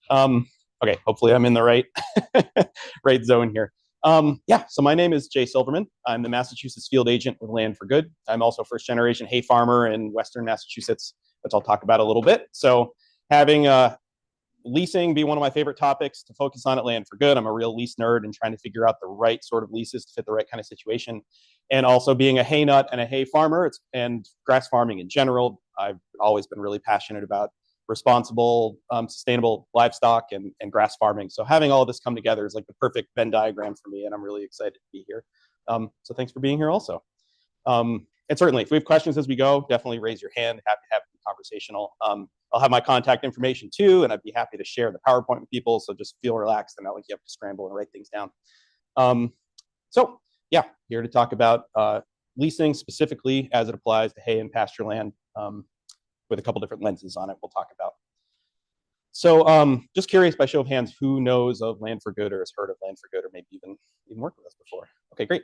Um, okay, hopefully I'm in the right right zone here. Yeah, so my name is Jay Silverman. I'm the Massachusetts field agent with Land for Good. I'm also a first generation hay farmer in Western Massachusetts, which I'll talk about a little bit. So having leasing be one of my favorite topics to focus on at Land for Good. I'm a real lease nerd and trying to figure out the right sort of leases to fit the right kind of situation. And also being a hay nut and a hay farmer and grass farming in general, I've always been really passionate about responsible, sustainable livestock and grass farming. So having all of this come together is like the perfect Venn diagram for me, and I'm really excited to be here. So thanks for being here also. And certainly, if we have questions as we go, definitely raise your hand. Happy to have it conversational. I'll have my contact information too, and I'd be happy to share the PowerPoint with people. So just feel relaxed and not like you have to scramble and write things down. Um, so yeah, here to talk about leasing specifically as it applies to hay and pasture land with a couple different lenses on it we'll talk about. So just curious by show of hands, who knows of Land for Good or has heard of Land for Good or maybe even worked with us before? Okay, great.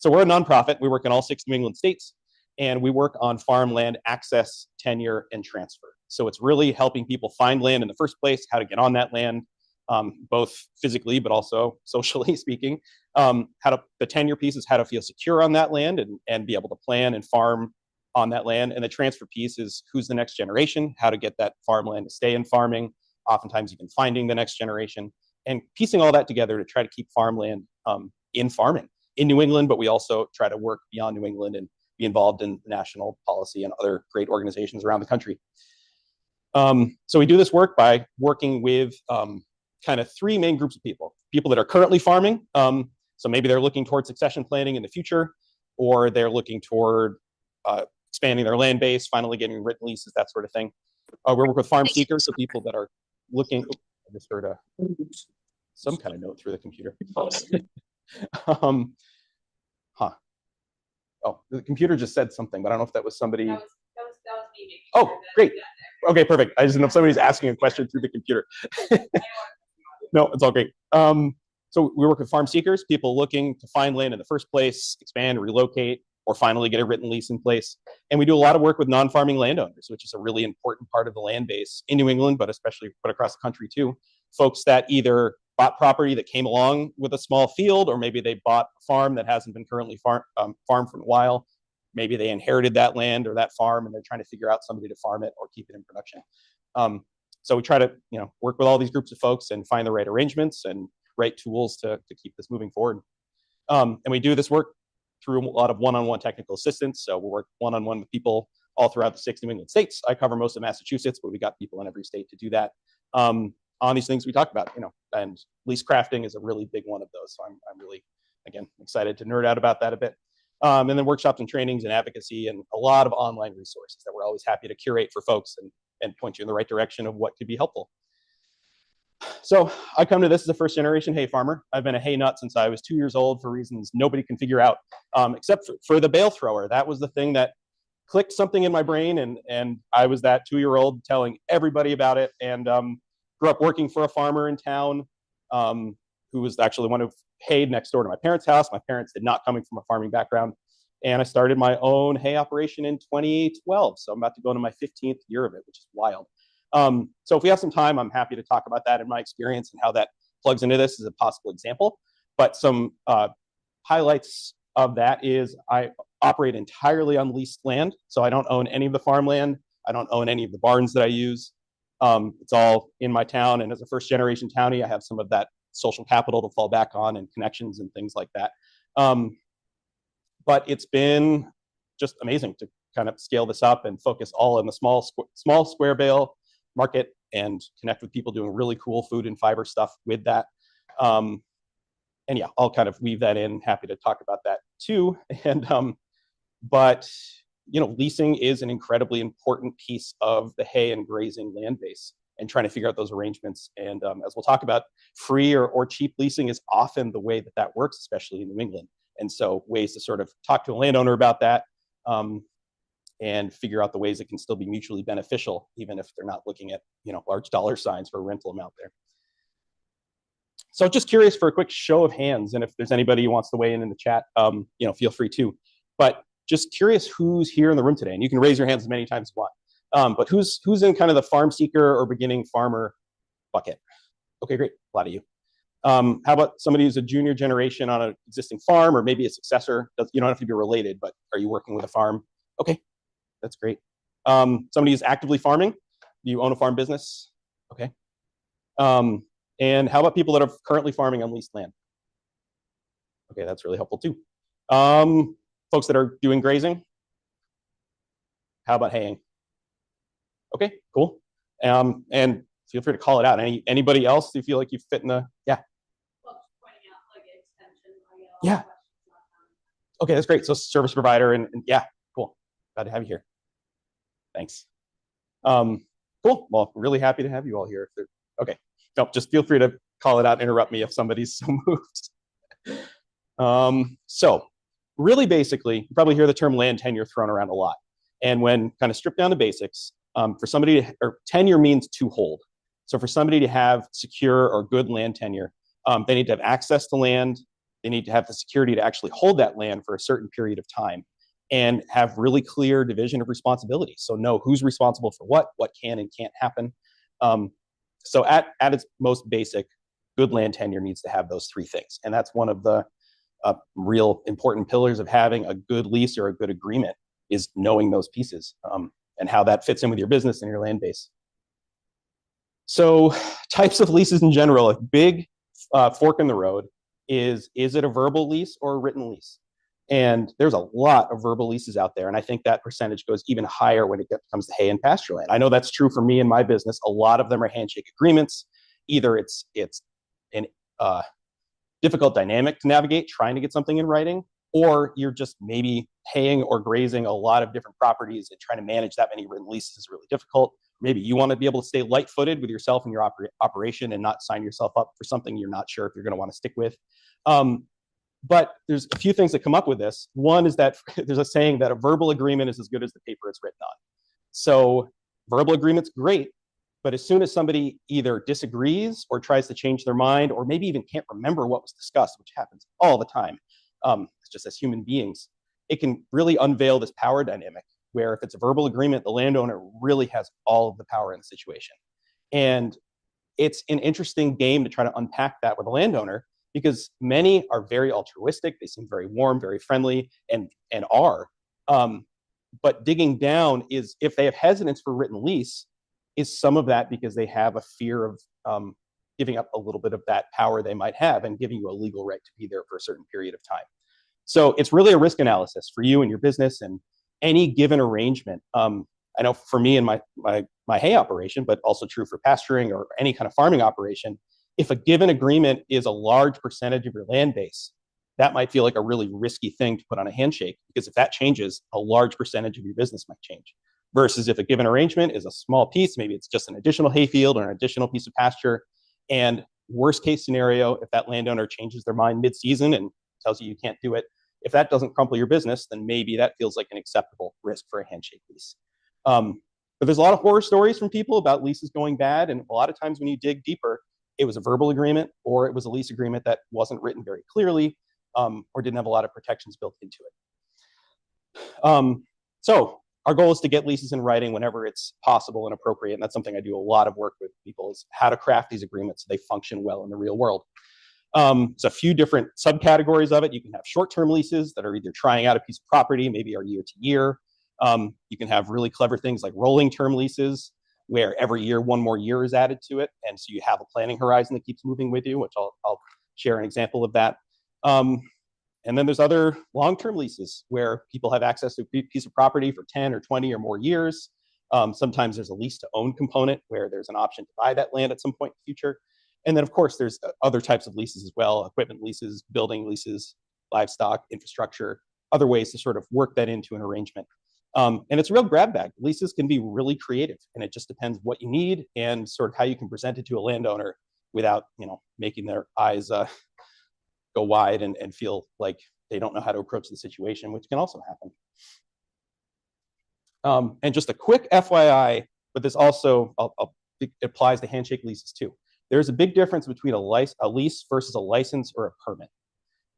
So we're a nonprofit. We work in all 6 New England states, and we work on farmland access, tenure, and transfer. So it's really helping people find land in the first place, how to get on that land, both physically but also socially speaking. The tenure piece is how to feel secure on that land and be able to plan and farm on that land. And the transfer piece is who's the next generation, how to get that farmland to stay in farming, oftentimes even finding the next generation, and piecing all that together to try to keep farmland in farming in New England, but we also try to work beyond New England and be involved in national policy and other great organizations around the country. So we do this work by working with kind of 3 main groups of people. People that are currently farming, so maybe they're looking toward succession planning in the future, or they're looking toward expanding their land base, finally getting written leases, that sort of thing. We work with farm seekers, so people that are looking, I just heard some kind of note through the computer. Huh. Oh, the computer just said something, but I don't know if that was somebody. That was me. Oh, great. Okay, perfect. I just didn't know if somebody's asking a question through the computer. No, it's all great. So we work with farm seekers, people looking to find land in the first place, expand, relocate, or finally get a written lease in place. And we do a lot of work with non-farming landowners, which is a really important part of the land base in New England, but especially across the country too. Folks that either bought property that came along with a small field, or maybe they bought a farm that hasn't been currently farmed for a while. Maybe they inherited that land or that farm, and they're trying to figure out somebody to farm it or keep it in production. So we try to work with all these groups of folks and find the right arrangements and right tools to keep this moving forward. And we do this work through a lot of one-on-one technical assistance. So we work one-on-one with people all throughout the 6 New England states. I cover most of Massachusetts, but we got people in every state to do that. On these things we talk about, and lease crafting is a really big one of those. So I'm really, again, excited to nerd out about that a bit. And then workshops and trainings and advocacy and a lot of online resources that we're always happy to curate for folks and point you in the right direction of what could be helpful. So I come to this as a first generation hay farmer. I've been a hay nut since I was 2 years old for reasons nobody can figure out, except for the bale thrower. That was the thing that clicked something in my brain, and I was that 2-year-old telling everybody about it, and grew up working for a farmer in town who was actually the one who hayed next door to my parents' house. My parents did not coming from a farming background. And I started my own hay operation in 2012. So I'm about to go into my 15th year of it, which is wild. So if we have some time, I'm happy to talk about that in my experience and how that plugs into this as a possible example. But some highlights of that is I operate entirely on leased land. So I don't own any of the farmland. I don't own any of the barns that I use. It's all in my town. And as a first generation townie, I have some of that social capital to fall back on and connections and things like that. But it's been just amazing to kind of scale this up and focus all in the small square bale market and connect with people doing really cool food and fiber stuff with that. And yeah, I'll kind of weave that in. Happy to talk about that too. And but leasing is an incredibly important piece of the hay and grazing land base and trying to figure out those arrangements. And as we'll talk about, free or cheap leasing is often the way that works, especially in New England. And so ways to sort of talk to a landowner about that and figure out the ways it can still be mutually beneficial, even if they're not looking at large dollar signs for a rental amount there. So just curious for a quick show of hands, and if there's anybody who wants to weigh in the chat, feel free to. But just curious who's here in the room today, and you can raise your hands as many times as you want. But who's in kind of the farm seeker or beginning farmer bucket. Okay, great. A lot of you. How about somebody who's a junior generation on an existing farm, or maybe a successor? You don't have to be related, but are you working with a farm? Okay, that's great. Somebody who's actively farming. Do you own a farm business? Okay. And how about people that are currently farming on leased land? Okay, that's really helpful too. Folks that are doing grazing. How about haying? Okay, cool. And feel free to call it out. Anybody else you feel like you fit in the, yeah? Yeah. Okay, that's great. So service provider and yeah, cool. Glad to have you here. Thanks. Cool. Well, really happy to have you all here. Okay. No, just feel free to call it out, interrupt me if somebody's so moved. So really basically, you probably hear the term land tenure thrown around a lot. And when kind of stripped down the basics, for somebody to, or tenure means to hold. So for somebody to have secure or good land tenure, they need to have access to land. They need to have the security to actually hold that land for a certain period of time and have really clear division of responsibility. So know who's responsible for what can and can't happen. So at its most basic, good land tenure needs to have those three things. And that's one of the real important pillars of having a good lease or a good agreement, is knowing those pieces and how that fits in with your business and your land base. So types of leases in general, a big fork in the road is it a verbal lease or a written lease? And there's a lot of verbal leases out there. And I think that percentage goes even higher when it comes to hay and pasture land. I know that's true for me and my business. A lot of them are handshake agreements. Either it's an difficult dynamic to navigate, trying to get something in writing, or you're just maybe haying or grazing a lot of different properties and trying to manage that many written leases is really difficult. Maybe you want to be able to stay light-footed with yourself and your operation and not sign yourself up for something you're not sure if you're going to want to stick with. But there's a few things that come up with this. One is that there's a saying that a verbal agreement is as good as the paper it's written on. So verbal agreement's great, but as soon as somebody either disagrees or tries to change their mind, or maybe even can't remember what was discussed, which happens all the time, it's just as human beings, it can really unveil this power dynamic where if it's a verbal agreement, the landowner really has all of the power in the situation. And it's an interesting game to try to unpack that with a landowner, because many are very altruistic. They seem very warm, very friendly, and are. But digging down is, if they have hesitance for written lease, is some of that because they have a fear of giving up a little bit of that power they might have and giving you a legal right to be there for a certain period of time. So it's really a risk analysis for you and your business and any given arrangement. I know for me and my hay operation, but also true for pasturing or any kind of farming operation, if a given agreement is a large percentage of your land base, that might feel like a really risky thing to put on a handshake, because if that changes, a large percentage of your business might change. Versus if a given arrangement is a small piece, maybe it's just an additional hayfield or an additional piece of pasture. And worst case scenario, if that landowner changes their mind mid-season and tells you can't do it, if that doesn't crumple your business, then maybe that feels like an acceptable risk for a handshake lease. But there's a lot of horror stories from people about leases going bad. And a lot of times when you dig deeper, it was a verbal agreement or it was a lease agreement that wasn't written very clearly or didn't have a lot of protections built into it. So our goal is to get leases in writing whenever it's possible and appropriate. And that's something I do a lot of work with people, is how to craft these agreements so they function well in the real world. So a few different subcategories of it. You can have short-term leases that are either trying out a piece of property, maybe are year to year. You can have really clever things like rolling term leases, where every year one more year is added to it. And so you have a planning horizon that keeps moving with you, which I'll share an example of that. And then there's other long-term leases where people have access to a piece of property for 10 or 20 or more years. Sometimes there's a lease to own component where there's an option to buy that land at some point in the future. And then, of course, there's other types of leases as well: equipment leases, building leases, livestock, infrastructure, other ways to sort of work that into an arrangement. And it's a real grab bag. Leases can be really creative, and it just depends what you need and sort of how you can present it to a landowner without, making their eyes go wide and feel like they don't know how to approach the situation, which can also happen. And just a quick FYI, but this also it applies to handshake leases too. There's a big difference between a lease versus a license or a permit.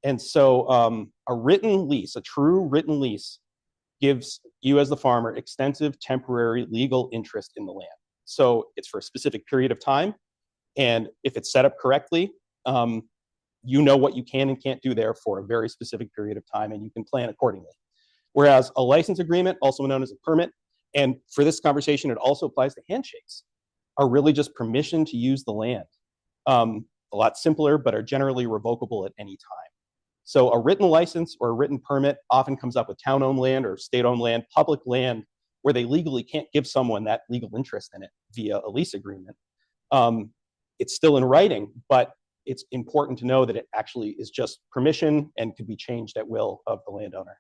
And so a written lease, a true written lease, gives you as the farmer extensive temporary legal interest in the land. So it's for a specific period of time. And if it's set up correctly, you know what you can and can't do there for a very specific period of time, and you can plan accordingly. Whereas a license agreement, also known as a permit, and for this conversation, it also applies to handshakes, are really just permission to use the land. A lot simpler, but are generally revocable at any time. So a written license or a written permit often comes up with town-owned land or state-owned land, public land, where they legally can't give someone that legal interest in it via a lease agreement. It's still in writing, but it's important to know that it actually is just permission and could be changed at will of the landowner.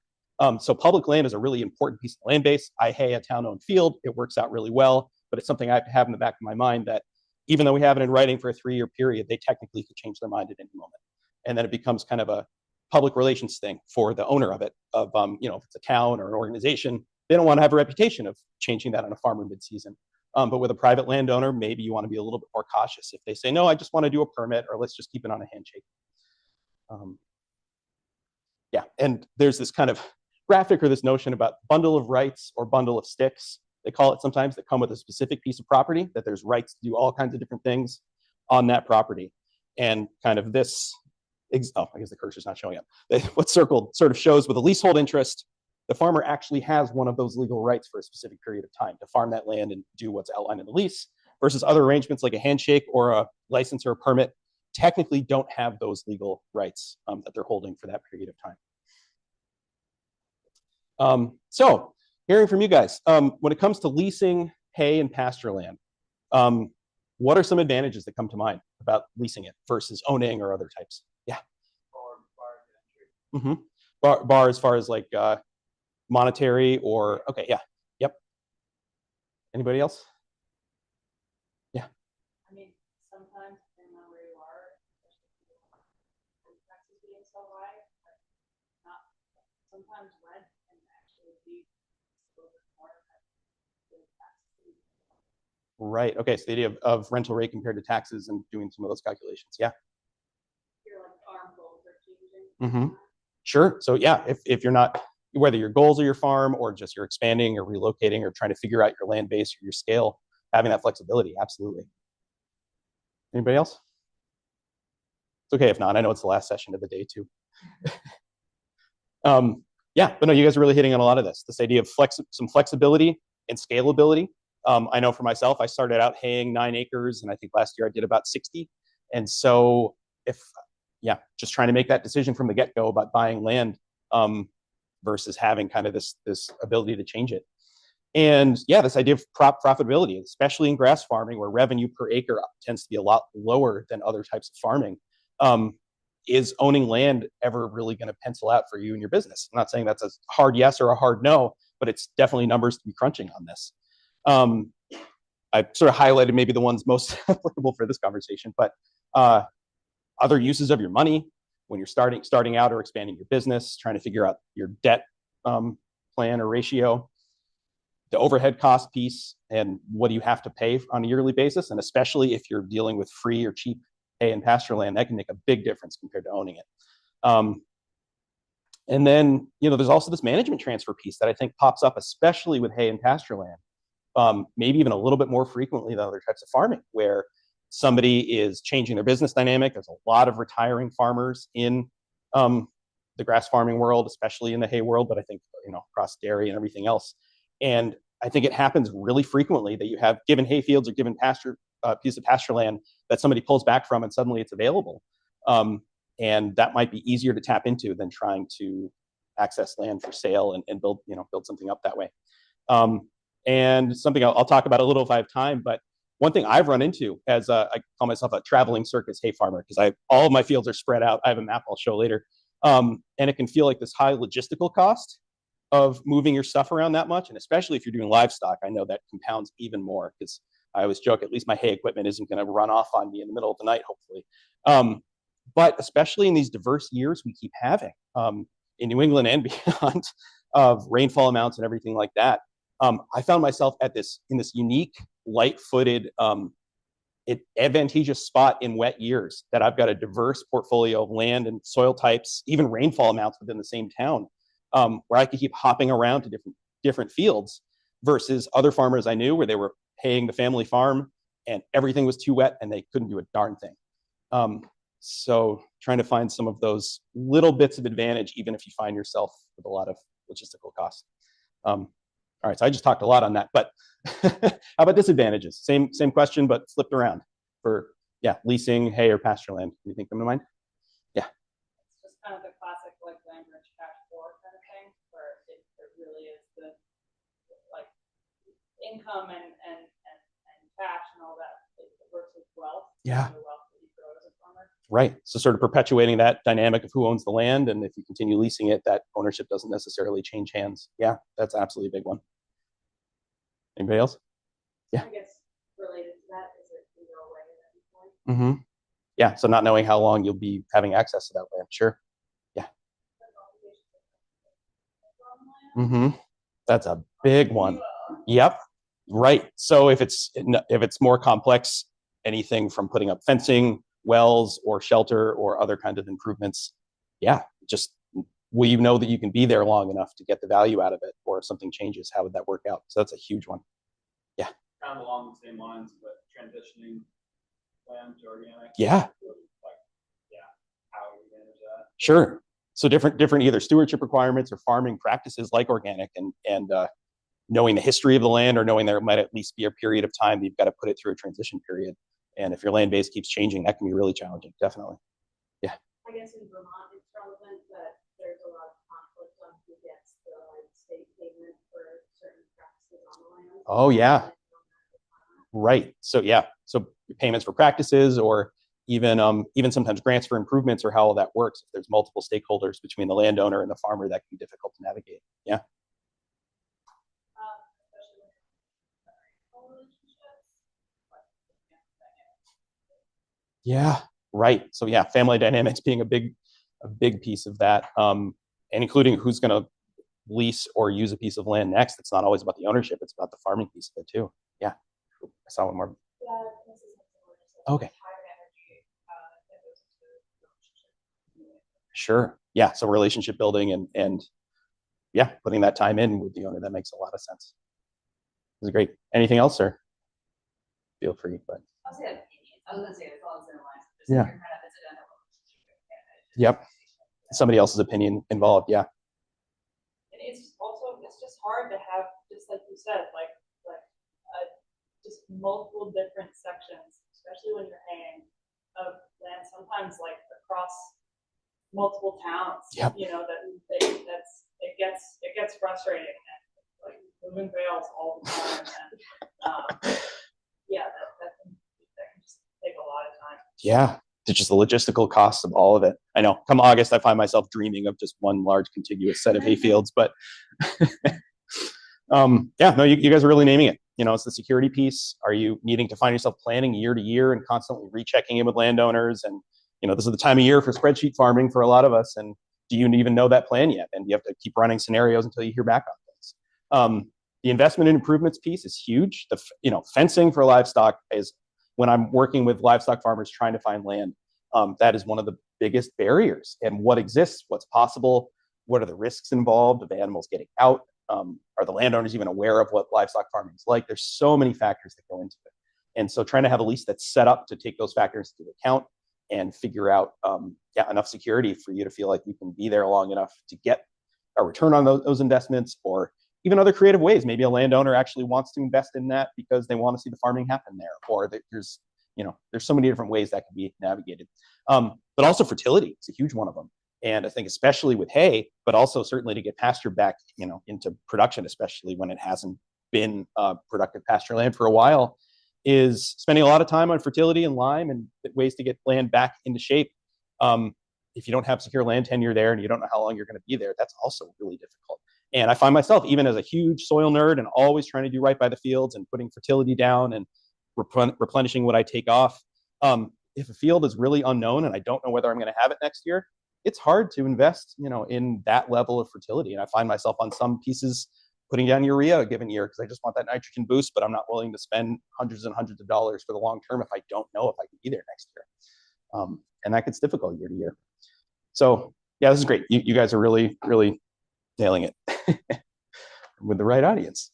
So public land is a really important piece of land base. I hay a town-owned field. It works out really well, but it's something I have to have in the back of my mind that even though we have it in writing for a 3-year period, they technically could change their mind at any moment. And then it becomes kind of a public relations thing for the owner of it, of, if it's a town or an organization, they don't want to have a reputation of changing that on a farmer mid-season. But with a private landowner, maybe you want to be a little bit more cautious. If they say, no, I just want to do a permit, or let's just keep it on a handshake. Yeah, and there's this kind of graphic or this notion about bundle of rights or bundle of sticks. They call it sometimes, that come with a specific piece of property, that there's rights to do all kinds of different things on that property. And kind of this, I guess the cursor's not showing up. What's circled sort of shows with a leasehold interest, the farmer actually has one of those legal rights for a specific period of time to farm that land and do what's outlined in the lease, versus other arrangements like a handshake or a license or a permit technically don't have those legal rights that they're holding for that period of time. So hearing from you guys, when it comes to leasing hay and pasture land, what are some advantages that come to mind about leasing it versus owning or other types? Yeah. Mm-hmm. Bar as far as like monetary or, okay, yeah, yep. Anybody else? Yeah. I mean, sometimes depending on where you are, especially taxes being so high, but not sometimes rent can actually be a little bit more than taxes. Right. Okay. So the idea of rental rate compared to taxes and doing some of those calculations. Yeah. Your like farm goals are changing. Mm-hmm. Sure. So yeah, if you're not, whether your goals are your farm or just you're expanding or relocating or trying to figure out your land base or your scale, having that flexibility, absolutely. Anybody else? It's okay if not. I know it's the last session of the day too. Yeah, but no, you guys are really hitting on a lot of this idea of some flexibility and scalability. I know for myself, I started out haying 9 acres, and I think last year I did about 60. And so just trying to make that decision from the get-go about buying land versus having kind of this ability to change it. And yeah, this idea of profitability, especially in grass farming, where revenue per acre tends to be a lot lower than other types of farming. Is owning land ever really going to pencil out for you and your business? I'm not saying that's a hard yes or a hard no, but it's definitely numbers to be crunching on this. I sort of highlighted maybe the ones most applicable for this conversation, but other uses of your money when you're starting out or expanding your business, trying to figure out your debt plan or ratio, the overhead cost piece, and what do you have to pay on a yearly basis, and especially if you're dealing with free or cheap hay and pasture land, that can make a big difference compared to owning it. And then, there's also this management transfer piece that I think pops up, especially with hay and pasture land, maybe even a little bit more frequently than other types of farming, where somebody is changing their business dynamic. There's a lot of retiring farmers in the grass farming world, especially in the hay world, but I think, across dairy and everything else. And I think it happens really frequently that you have given hay fields or given piece of pasture land that somebody pulls back from and suddenly it's available. And that might be easier to tap into than trying to access land for sale and build something up that way. And something I'll talk about a little if I have time, but one thing I've run into as I call myself a traveling circus hay farmer, because all of my fields are spread out. I have a map I'll show later. And it can feel like this high logistical cost of moving your stuff around that much. And especially if you're doing livestock, I know that compounds even more, because I always joke, at least my hay equipment isn't going to run off on me in the middle of the night, hopefully. But especially in these diverse years we keep having in New England and beyond, of rainfall amounts and everything like that, I found myself in this unique, light-footed, advantageous spot in wet years that I've got a diverse portfolio of land and soil types, even rainfall amounts within the same town, where I could keep hopping around to different fields versus other farmers I knew where they were haying the family farm and everything was too wet and they couldn't do a darn thing. So trying to find some of those little bits of advantage, even if you find yourself with a lot of logistical costs. All right, so I just talked a lot on that, but how about disadvantages? Same question, but flipped around for, yeah, leasing, hay, or pasture land. Anything come to mind? Yeah. It's just kind of the classic like land rich cash poor kind of thing, where it really is the like income and cash and all that. It works with wealth. Yeah. The wealth that you grow as a farmer. Right. So sort of perpetuating that dynamic of who owns the land, and if you continue leasing it, that ownership doesn't necessarily change hands. Yeah, that's absolutely a big one. Anybody else? Yeah. I guess related to that is it can go away at any point. Mm-hmm. Yeah. So not knowing how long you'll be having access to that land. Sure. Yeah. Mm-hmm. That's a big one. Yep. Right. So if it's more complex, anything from putting up fencing, wells, or shelter, or other kinds of improvements, yeah, just will you know that you can be there long enough to get the value out of it, or if something changes, how would that work out? So that's a huge one. Yeah. Kind of along the same lines with transitioning land to organic. Yeah. Like, yeah, how do we manage that? Sure. So different either stewardship requirements or farming practices like organic, and knowing the history of the land, or knowing there might at least be a period of time that you've got to put it through a transition period. And if your land base keeps changing, that can be really challenging. Definitely. Yeah. I guess in Vermont, it's relevant that there's a lot of conflict on who gets the state payment for certain practices on the land. Oh yeah. Right. So yeah. So payments for practices, or even sometimes grants for improvements, or how all that works. If there's multiple stakeholders between the landowner and the farmer, that can be difficult to navigate. Yeah. Yeah, right. So yeah, family dynamics being a big piece of that, and including who's going to lease or use a piece of land next. It's not always about the ownership; it's about the farming piece of it too. Yeah, I saw one more. Okay. Sure. Yeah. So relationship building and yeah, putting that time in with the owner, that makes a lot of sense. This is great. Anything else, sir? Feel free, but. I was gonna say it's all similar. Yeah. Yep. Somebody else's opinion involved. Yeah. And it's just hard to have, just like you said, like just multiple different sections, especially when you're haying, of land, sometimes like across multiple towns. Yep. You know, it gets frustrating, and like moving bales all the time, and yeah, that can just take a lot of time. Yeah. It's just the logistical costs of all of it. I know. Come August, I find myself dreaming of just one large contiguous set of hay fields, but yeah, no, you guys are really naming it. You know, it's the security piece. Are you needing to find yourself planning year to year and constantly rechecking in with landowners? And, you know, this is the time of year for spreadsheet farming for a lot of us. And do you even know that plan yet? And you have to keep running scenarios until you hear back on things. The investment in improvements piece is huge. Fencing for livestock is, when I'm working with livestock farmers trying to find land, that is one of the biggest barriers. And what exists, what's possible, what are the risks involved of animals getting out? Are the landowners even aware of what livestock farming is like? There's so many factors that go into it. And so trying to have a lease that's set up to take those factors into account and figure out enough security for you to feel like you can be there long enough to get a return on those investments, or even other creative ways. Maybe a landowner actually wants to invest in that because they want to see the farming happen there, or there's so many different ways that can be navigated. But also fertility is a huge one of them. And I think especially with hay, but also certainly to get pasture back, into production, especially when it hasn't been productive pasture land for a while, is spending a lot of time on fertility and lime and ways to get land back into shape. If you don't have secure land tenure there and you don't know how long you're going to be there, that's also really difficult. And I find myself, even as a huge soil nerd and always trying to do right by the fields and putting fertility down and replenishing what I take off, if a field is really unknown and I don't know whether I'm going to have it next year, it's hard to invest, in that level of fertility. And I find myself on some pieces putting down urea a given year because I just want that nitrogen boost, but I'm not willing to spend hundreds and hundreds of dollars for the long term if I don't know if I can be there next year. And that gets difficult year to year. So yeah, this is great. You guys are really, really nailing it with the right audience.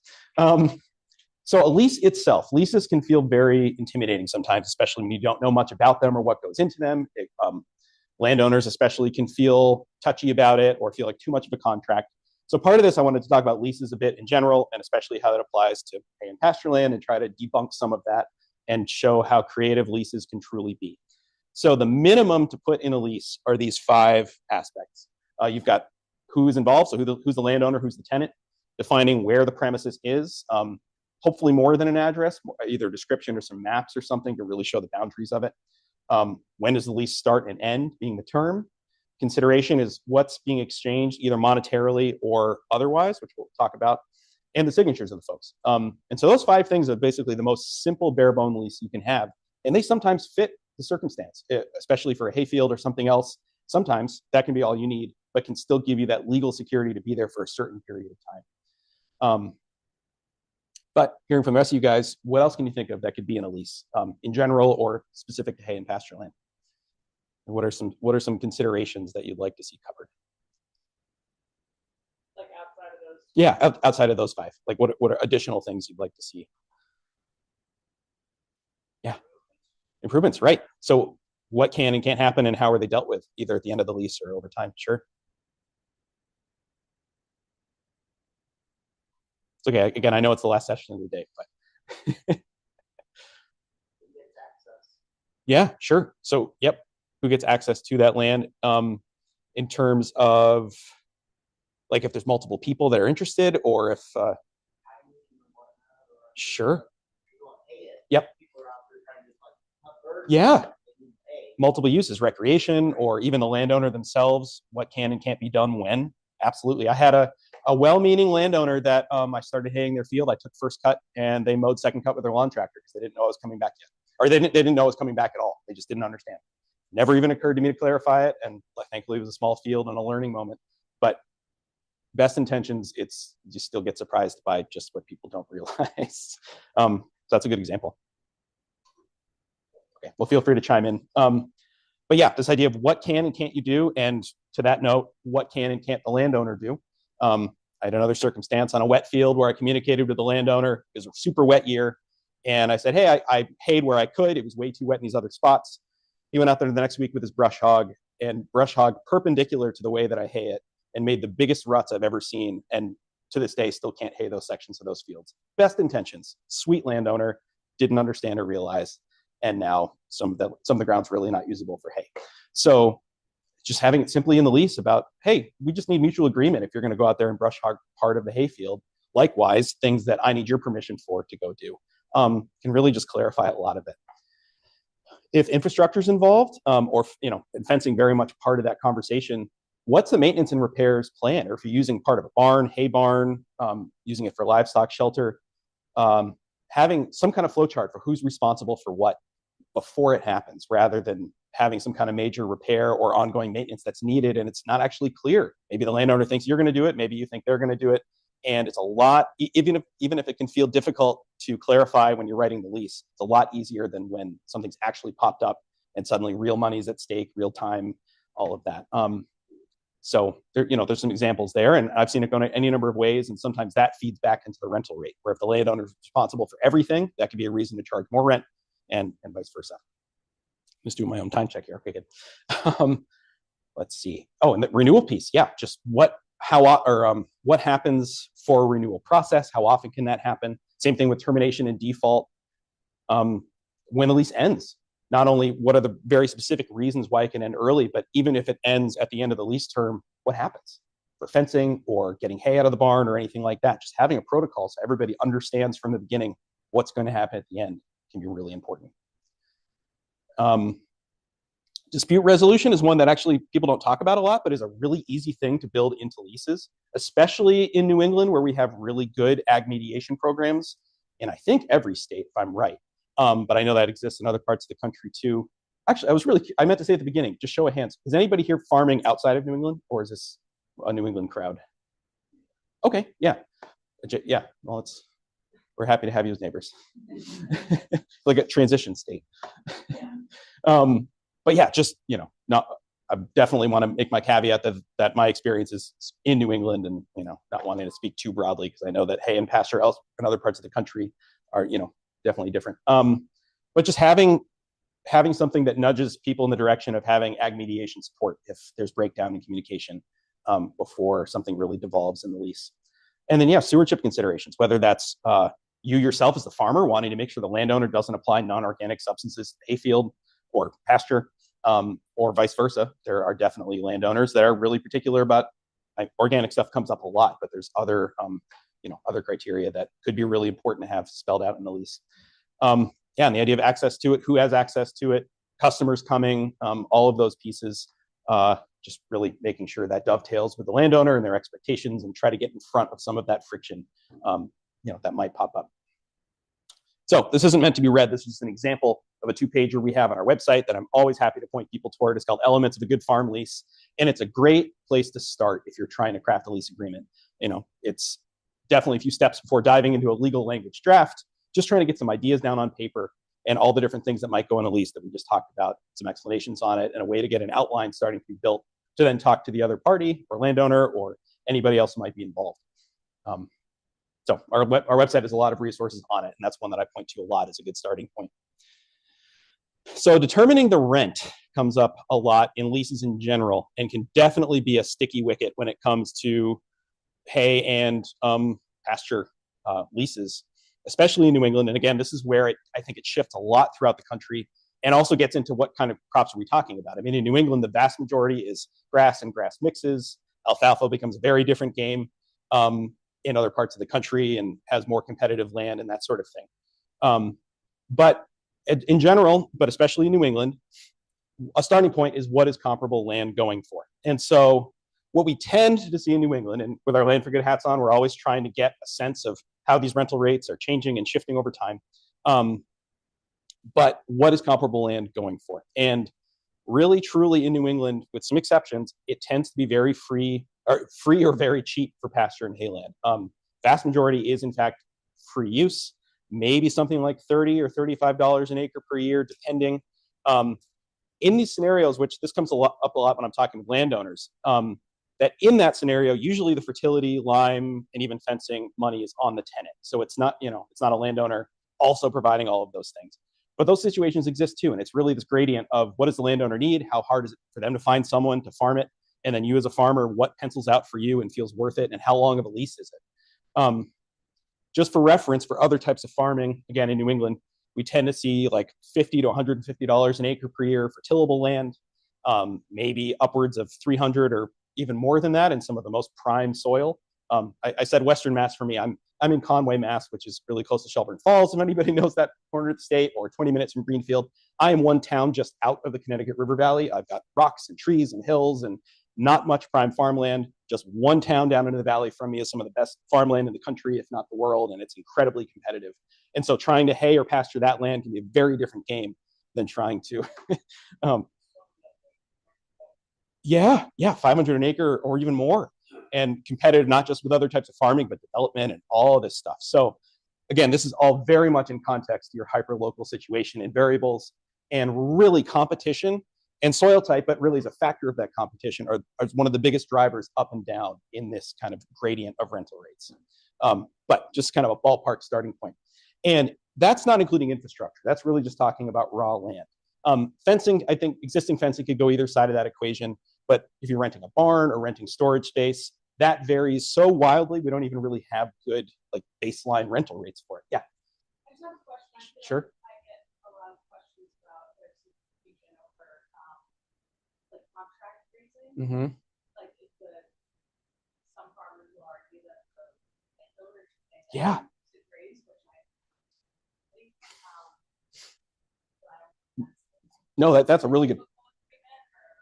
So a lease itself, leases can feel very intimidating sometimes, especially when you don't know much about them or what goes into them. Landowners especially can feel touchy about it or feel like too much of a contract. So part of this, I wanted to talk about leases a bit in general, and especially how that applies to hay and pasture land, and try to debunk some of that and show how creative leases can truly be. So the minimum to put in a lease are these 5 aspects. You've got who's involved, so who's the landowner, who's the tenant, defining where the premises is, hopefully more than an address, either a description or some maps or something to really show the boundaries of it. When does the lease start and end, being the term. Consideration is what's being exchanged, either monetarily or otherwise, which we'll talk about, and the signatures of the folks. And so those 5 things are basically the most simple bare bone lease you can have. And they sometimes fit the circumstance, especially for a hayfield or something else. Sometimes that can be all you need, but can still give you that legal security to be there for a certain period of time. But hearing from the rest of you guys, what else can you think of that could be in a lease, in general or specific to hay and pasture land? And what are some considerations that you'd like to see covered? Like outside of those. Yeah, outside of those 5, like what are additional things you'd like to see? Yeah, improvements, right? So what can and can't happen, and how are they dealt with, either at the end of the lease or over time? Sure. It's okay. Again, I know it's the last session of the day, but yeah, sure. So, yep, who gets access to that land? In terms of, like, if there's multiple people that are interested, or if, sure. Yep. Yeah. Multiple uses, recreation, or even the landowner themselves, what can and can't be done when. Absolutely. I had a well-meaning landowner that I started haying their field. I took first cut, and they mowed second cut with their lawn tractor because they didn't know I was coming back yet. Or they didn't know I was coming back at all. They just didn't understand. Never even occurred to me to clarify it. And thankfully, it was a small field and a learning moment. But best intentions, you still get surprised by just what people don't realize. So that's a good example. Okay, well, feel free to chime in. But yeah, this idea of what can and can't you do, and to that note, what can and can't the landowner do? I had another circumstance on a wet field where I communicated with the landowner. It was a super wet year. And I said, hey, I hayed where I could. It was way too wet in these other spots. He went out there the next week with his brush hog, and brush hog perpendicular to the way that I hay it, and made the biggest ruts I've ever seen. And to this day, still can't hay those sections of those fields. Best intentions, sweet landowner, didn't understand or realize. And now some of the ground's really not usable for hay. So just having it simply in the lease about, hey, we just need mutual agreement if you're going to go out there and brush hog part of the hay field. Likewise, things that I need your permission for to go do, can really just clarify a lot of it. If infrastructure is involved, or and fencing very much part of that conversation, what's the maintenance and repairs plan? Or if you're using part of a barn, hay barn, using it for livestock shelter, having some kind of flow chart for who's responsible for what before it happens, rather than having some kind of major repair or ongoing maintenance that's needed and it's not actually clear. Maybe the landowner thinks you're going to do it, maybe you think they're going to do it, and it's a lot. Even if it can feel difficult to clarify when you're writing the lease, it's a lot easier than when something's actually popped up and suddenly real money's at stake, real time, all of that. So there's some examples there, and I've seen it go in any number of ways, and sometimes that feeds back into the rental rate, where if the landowner is responsible for everything, that could be a reason to charge more rent, and vice versa. Just doing my own time check here. Okay, good. Let's see. Oh, and the renewal piece. Yeah, just what happens for a renewal process? How often can that happen? Same thing with termination and default. When the lease ends, not only what are the very specific reasons why it can end early, but even if it ends at the end of the lease term, what happens for fencing or getting hay out of the barn or anything like that? Just having a protocol so everybody understands from the beginning what's going to happen at the end can be really important. Dispute resolution is one that actually people don't talk about a lot, but is a really easy thing to build into leases, especially in New England, where we have really good ag mediation programs. And I think every state, if I'm right. But I know that exists in other parts of the country too. Actually, I meant to say at the beginning, just show of hands. Is anybody here farming outside of New England, or is this a New England crowd? Okay, yeah. Yeah, well, we're happy to have you as neighbors. Like a transition state. But yeah, just, I definitely want to make my caveat that my experience is in New England, and, not wanting to speak too broadly, because I know that hay and pasture in other parts of the country are, definitely different. But just having something that nudges people in the direction of having ag mediation support if there's breakdown in communication before something really devolves in the lease. And then, stewardship considerations, whether that's you yourself as the farmer wanting to make sure the landowner doesn't apply non-organic substances to hayfield or pasture, or vice versa. There are definitely landowners that are really particular about, organic stuff comes up a lot, but there's other, other criteria that could be really important to have spelled out in the lease. And the idea of access to it, who has access to it, customers coming, all of those pieces, just really making sure that dovetails with the landowner and their expectations, and try to get in front of some of that friction, that might pop up. So this isn't meant to be read. This is just an example of a 2-pager we have on our website that I'm always happy to point people toward. It's called Elements of a Good Farm Lease, and it's a great place to start if you're trying to craft a lease agreement. It's definitely a few steps before diving into a legal language draft, just trying to get some ideas down on paper and all the different things that might go in a lease that we just talked about, some explanations on it, and a way to get an outline starting to be built to then talk to the other party or landowner or anybody else who might be involved. So our website has a lot of resources on it, and that's one that I point to a lot as a good starting point. So determining the rent comes up a lot in leases in general, and can definitely be a sticky wicket when it comes to hay and pasture leases, especially in New England. And again, this is where I think it shifts a lot throughout the country, and also gets into what kind of crops are we talking about. I mean, in New England, the vast majority is grass and grass mixes. Alfalfa becomes a very different game in other parts of the country, and has more competitive land and that sort of thing. But in general, but especially in New England, a starting point is what is comparable land going for. And so what we tend to see in New England, and with our Land for Good hats on, we're always trying to get a sense of how these rental rates are changing and shifting over time. But what is comparable land going for? And really, truly in New England, with some exceptions, it tends to be very free or very cheap for pasture and hayland. Vast majority is in fact free use, maybe something like $30 or $35 an acre per year, depending. In these scenarios, which this comes up a lot when I'm talking with landowners, that in that scenario, usually the fertility, lime, and even fencing money is on the tenant. So it's not a landowner also providing all of those things. But those situations exist too, and it's really this gradient of what does the landowner need, how hard is it for them to find someone to farm it, and then you as a farmer, what pencils out for you and feels worth it, and how long of a lease is it? Just for reference, for other types of farming, again, in New England, we tend to see like $50 to $150 an acre per year for tillable land, maybe upwards of $300 or even more than that in some of the most prime soil. I said Western Mass for me. I'm in Conway, Mass, which is really close to Shelburne Falls, if anybody knows that corner of the state, or 20 minutes from Greenfield. I am one town just out of the Connecticut River Valley. I've got rocks and trees and hills and not much prime farmland. Just one town down into the valley from me is some of the best farmland in the country, if not the world, and it's incredibly competitive. And so trying to hay or pasture that land can be a very different game than trying to, 500 an acre or even more, and competitive not just with other types of farming, but development and all of this stuff. So again, this is all very much in context to your hyper-local situation and variables, and really competition and soil type, but really as a factor of that competition, are one of the biggest drivers up and down in this kind of gradient of rental rates. But just kind of a ballpark starting point. And that's not including infrastructure. That's really just talking about raw land. Fencing, I think existing fencing could go either side of that equation. But if you're renting a barn or renting storage space, that varies so wildly, we don't even really have good like baseline rental rates for it. Yeah. I just have a question. Sure. I get a lot of questions about there's confusion over like contract raising. Mm-hmm. Like some farmers will argue that the landowners Yeah. to raise, which I think No, that's a really good.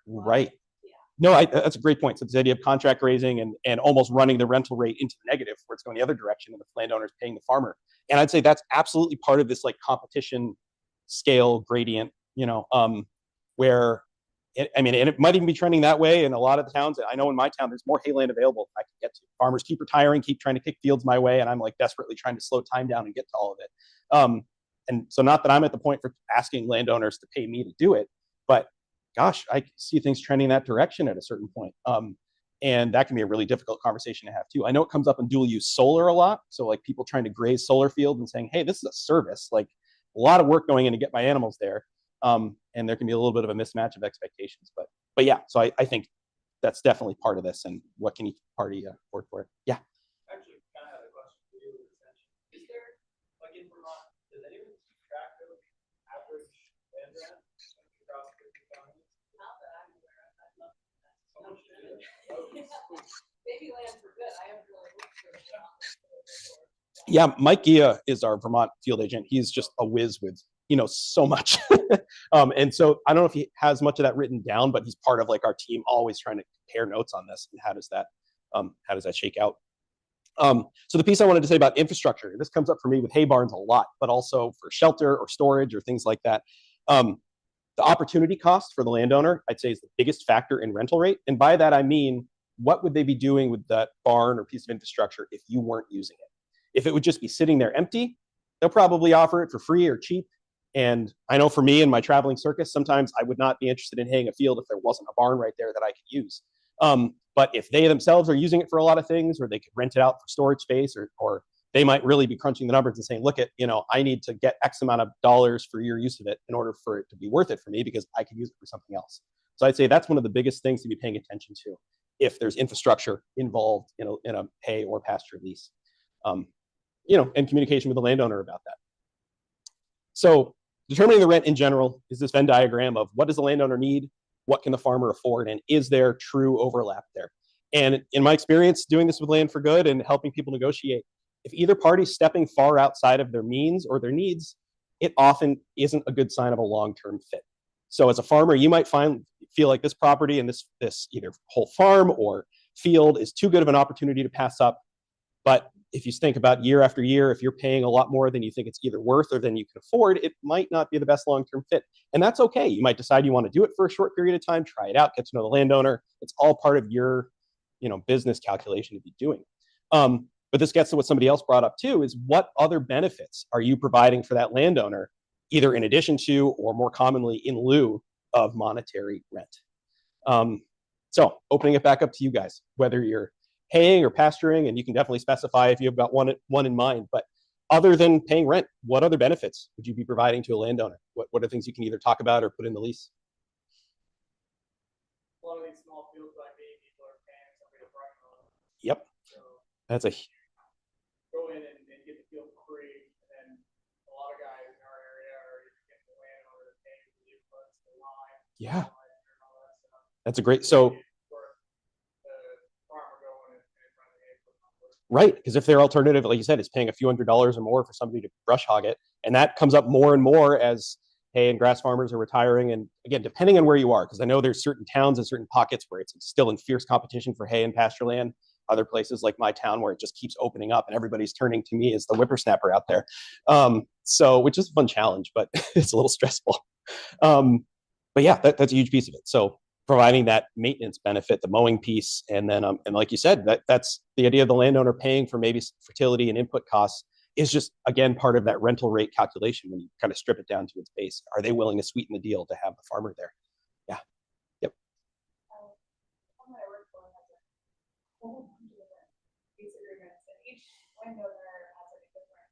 Right. No, that's a great point. So this idea of contract raising and almost running the rental rate into the negative, where it's going the other direction, and the landowner's paying the farmer. And I'd say that's absolutely part of this like competition scale gradient, where and it might even be trending that way in a lot of the towns. I know in my town, there's more hayland available than I can get to. Farmers keep retiring, keep trying to kick fields my way, and I'm like desperately trying to slow time down and get to all of it. And so not that I'm at the point for asking landowners to pay me to do it, but gosh, I see things trending that direction at a certain point. And that can be a really difficult conversation to have too. I know it comes up in dual use solar a lot. So like people trying to graze solar field and saying, hey, this is a service, like a lot of work going in to get my animals there. And there can be a little bit of a mismatch of expectations. But yeah, so I think that's definitely part of this. And what can each party afford for it? Yeah. Actually, kind of had a question for you. Is there, like in Vermont, does anyone keep track of average land rent across the counties? Not that I'm aware of. I'd love that. Someone should do it. Maybe land for good. I haven't really looked for it. Yeah, Mike Gia is our Vermont field agent. He's just a whiz with, so much. And so I don't know if he has much of that written down, but he's part of like our team always trying to compare notes on this. And how does that shake out? So the piece I wanted to say about infrastructure, this comes up for me with hay barns a lot, but also for shelter or storage or things like that. The opportunity cost for the landowner, I'd say, is the biggest factor in rental rate. And by that, I mean, what would they be doing with that barn or piece of infrastructure if you weren't using it? If it would just be sitting there empty, they'll probably offer it for free or cheap. And I know for me in my traveling circus, sometimes I would not be interested in haying a field if there wasn't a barn right there that I could use. But if they themselves are using it for a lot of things, or they could rent it out for storage space, or they might really be crunching the numbers and saying, look, I need to get X amount of dollars for your use of it in order for it to be worth it for me because I can use it for something else. So I'd say that's one of the biggest things to be paying attention to if there's infrastructure involved in a hay or pasture lease, and communication with the landowner about that. So determining the rent in general is this Venn diagram of what does the landowner need, what can the farmer afford, and is there true overlap there? And in my experience doing this with Land for Good and helping people negotiate, if either party's stepping far outside of their means or their needs, it often isn't a good sign of a long-term fit. So as a farmer, you might feel like this property and this either whole farm or field is too good of an opportunity to pass up. But if you think about year after year, if you're paying a lot more than you think it's either worth or than you can afford, it might not be the best long-term fit. And that's okay. You might decide you want to do it for a short period of time, try it out, get to know the landowner. It's all part of your business calculation to be doing. But this gets to what somebody else brought up too, is what other benefits are you providing for that landowner, either in addition to or more commonly in lieu of monetary rent? So opening it back up to you guys, whether you're haying or pasturing, and you can definitely specify if you've got one in mind, but other than paying rent, what other benefits would you be providing to a landowner? What are things you can either talk about or put in the lease? A lot of these small fields like me, people are paying somebody to run them. Yep. So That's a go in and get the field for free, and then a lot of guys in our area are getting the landowner to pay for the inputs, the line. yeah. And all that stuff. That's a great so. Right, because if their alternative, like you said, is paying a few $100s or more for somebody to brush hog it, and that comes up more and more as hay and grass farmers are retiring. And again, depending on where you are, because I know there's certain towns and certain pockets where it's still in fierce competition for hay and pasture land. Other places like my town where it just keeps opening up and everybody's turning to me as the whippersnapper out there. So, which is a fun challenge, but it's a little stressful. But yeah, that's a huge piece of it. So providing that maintenance benefit, the mowing piece, and then and like you said, that's the idea of the landowner paying for maybe fertility and input costs is just again part of that rental rate calculation when you kind of strip it down to its base. Are they willing to sweeten the deal to have the farmer there? Yeah. Yep. Lease agreements, and each landowner has like a different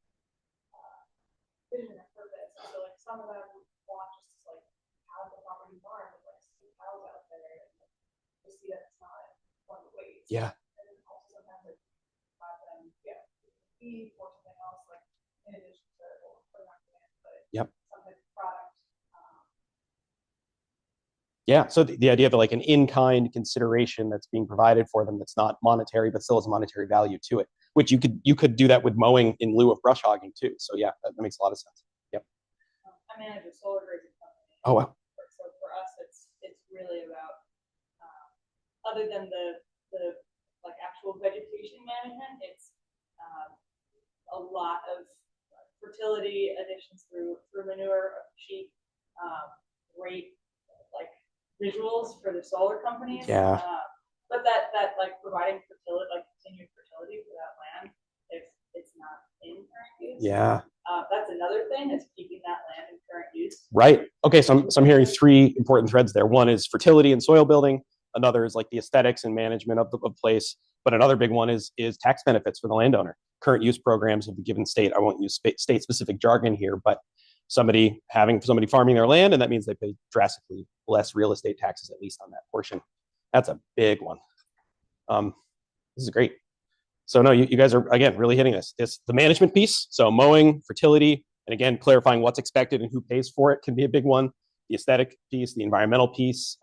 vision and purpose. So like some of them want just to like have the property farm with like some cows out there and to see that it's not one waste. Yeah. And then also sometimes like have them feed or something else like in addition to what we're not doing, but Yep. some type of product. Yeah, so the idea of like an in-kind consideration that's being provided for them that's not monetary but still has a monetary value to it, which you could do that with mowing in lieu of brush hogging too. So yeah, that makes a lot of sense. Yep. I manage a solar grazing company. Oh wow. So for us, it's really about other than the like actual vegetation management, it's a lot of fertility additions through manure of sheep, great like visuals for the solar companies. Yeah. But that like providing fertility, like continued fertility for that land, if it's not in current use. Yeah. That's another thing, is keeping that land in current use. Right. Okay. So I'm hearing three important threads there. One is fertility and soil building. Another is like the aesthetics and management of the place. But another big one is tax benefits for the landowner. Current use programs of the given state. I won't use state-specific jargon here, but somebody farming their land, and that means they pay drastically less real estate taxes, at least on that portion. That's a big one. This is great. So no, you guys are, again, really hitting this. The management piece, so mowing, fertility, and again, clarifying what's expected and who pays for it can be a big one. The aesthetic piece, the environmental piece,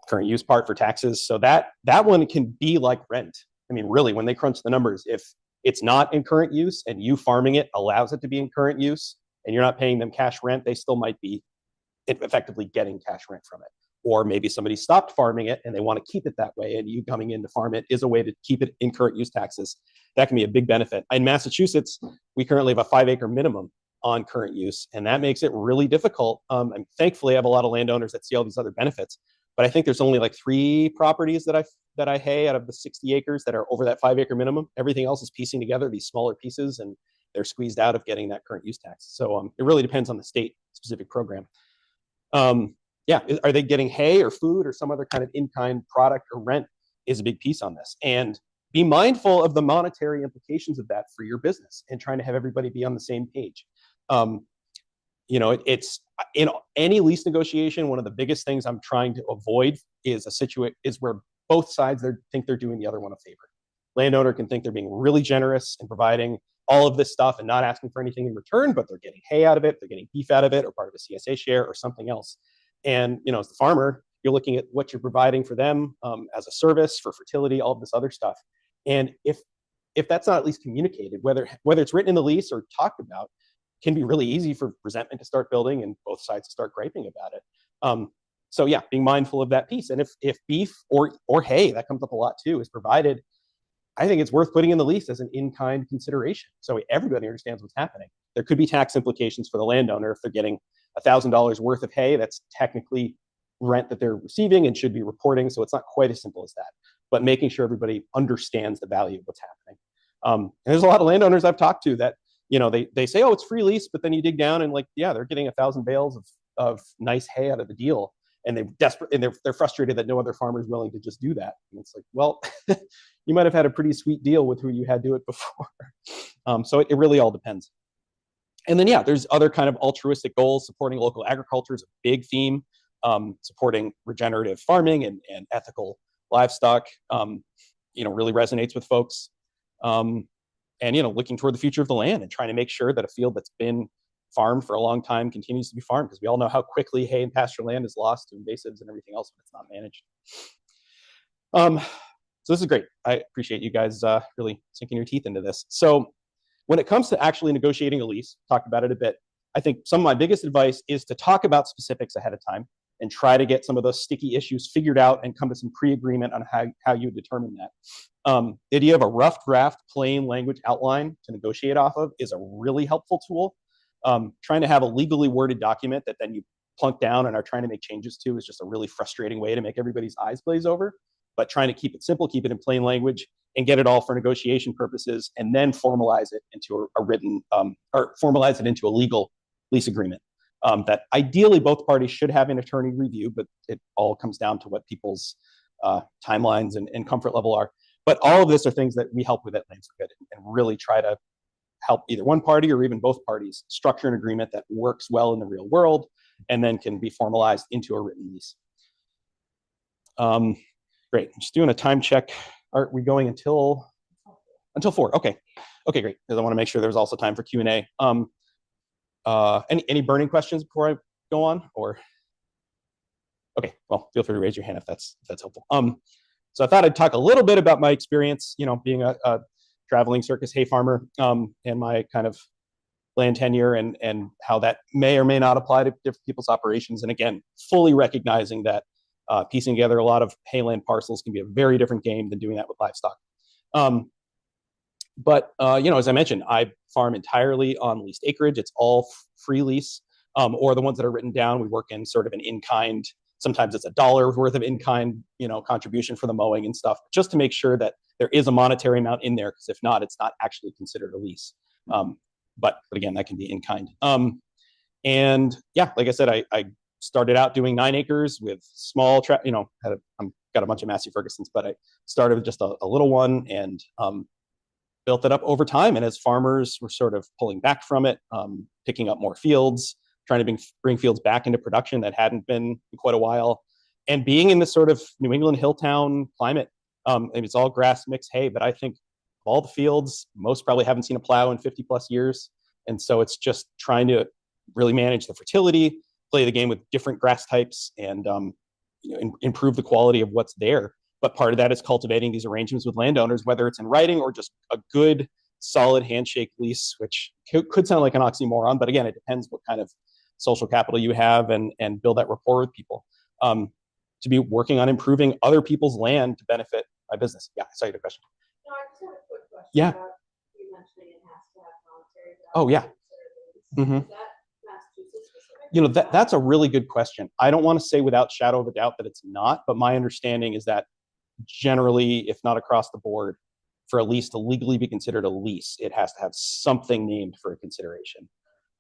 current use part for taxes. So that one can be like rent. I mean, really, when they crunch the numbers, if it's not in current use and you farming it allows it to be in current use and you're not paying them cash rent, they still might be effectively getting cash rent from it. Or maybe somebody stopped farming it and they want to keep it that way, and you coming in to farm it is a way to keep it in current use taxes. That can be a big benefit. In Massachusetts, we currently have a 5-acre minimum on current use, and that makes it really difficult. And thankfully, I have a lot of landowners that see all these other benefits, but I think there's only like 3 properties that I hay out of the 60 acres that are over that 5-acre minimum. Everything else is piecing together these smaller pieces, and they're squeezed out of getting that current use tax. So it really depends on the state specific program. Yeah, are they getting hay or food or some other kind of in-kind product or rent is a big piece on this. And be mindful of the monetary implications of that for your business and trying to have everybody be on the same page. It's in any lease negotiation, one of the biggest things I'm trying to avoid is where both sides think they're doing the other one a favor. Landowner can think they're being really generous and providing all of this stuff and not asking for anything in return, but they're getting hay out of it, they're getting beef out of it, or part of a CSA share or something else. And as the farmer, you're looking at what you're providing for them as a service for fertility, all of this other stuff. And if that's not at least communicated, whether it's written in the lease or talked about, can be really easy for resentment to start building and both sides to start griping about it. So yeah, being mindful of that piece. And if beef or hay, that comes up a lot too, is provided, I think it's worth putting in the lease as an in-kind consideration, so everybody understands what's happening. There could be tax implications for the landowner if they're getting $1,000 worth of hay. That's technically rent that they're receiving and should be reporting. So it's not quite as simple as that. But making sure everybody understands the value of what's happening. And there's a lot of landowners I've talked to that they say, oh, it's free lease, but then you dig down and they're getting 1,000 bales of nice hay out of the deal. And they're frustrated that no other farmer is willing to just do that. And it's like, well, you might have had a pretty sweet deal with who you had do it before. So it really all depends. And then, there's other kind of altruistic goals. Supporting local agriculture is a big theme. Supporting regenerative farming and ethical livestock, really resonates with folks. And, looking toward the future of the land and trying to make sure that a field that's been farmed for a long time continues to be farmed, because we all know how quickly hay and pasture land is lost to invasives and everything else when it's not managed. So this is great. I appreciate you guys really sinking your teeth into this. So when it comes to actually negotiating a lease, talked about it a bit, I think some of my biggest advice is to talk about specifics ahead of time and try to get some of those sticky issues figured out and come to some pre-agreement on how you determine that. The idea of a rough draft, plain language outline to negotiate off of is a really helpful tool. Trying to have a legally worded document that then you plunk down and are trying to make changes to is just a really frustrating way to make everybody's eyes glaze over. But trying to keep it simple, keep it in plain language, and get it all for negotiation purposes, and then formalize it into a written, or formalize it into a legal lease agreement. That ideally both parties should have an attorney review, but it all comes down to what people's timelines and comfort level are. But all of this are things that we help with at Land for Good, and really try to help either one party or even both parties structure an agreement that works well in the real world and then can be formalized into a written lease. Great. I'm just doing a time check. Are we going until 4? Okay, great. Because I want to make sure there's also time for Q&A. Any burning questions before I go on? Or okay, well, feel free to raise your hand if that's helpful. So I thought I'd talk a little bit about my experience, being a traveling circus hay farmer, and my kind of land tenure and how that may or may not apply to different people's operations. And again, fully recognizing that piecing together a lot of hayland parcels can be a very different game than doing that with livestock. But as I mentioned, I farm entirely on leased acreage. It's all free lease, or the ones that are written down, we work in sort of an in-kind. Sometimes it's $1 worth of in-kind, contribution for the mowing and stuff, just to make sure that there is a monetary amount in there, because if not, it's not actually considered a lease. But again, that can be in-kind. And yeah, like I said, I started out doing 9 acres with small, got a bunch of Massey Fergusons, but I started with just a little one and built it up over time. And as farmers were sort of pulling back from it, picking up more fields, trying to bring fields back into production that hadn't been in quite a while, and being in this sort of New England hill town climate, it's all grass, mixed hay, but I think all the fields, most probably haven't seen a plow in 50 plus years. And so it's just trying to really manage the fertility, play the game with different grass types, and improve the quality of what's there. But part of that is cultivating these arrangements with landowners, whether it's in writing or just a good, solid handshake lease, which could sound like an oxymoron, but again, it depends what kind of social capital you have and build that rapport with people. To be working on improving other people's land to benefit my business. Yeah, I saw your question. No, I just have a quick question. Yeah. About you mentioning it has to have voluntary. Oh, yeah. Mm-hmm. Is that Massachusetts specific? That's a really good question. I don't want to say without shadow of a doubt that it's not, but my understanding is that generally, if not across the board, for a lease to legally be considered a lease, it has to have something named for a consideration.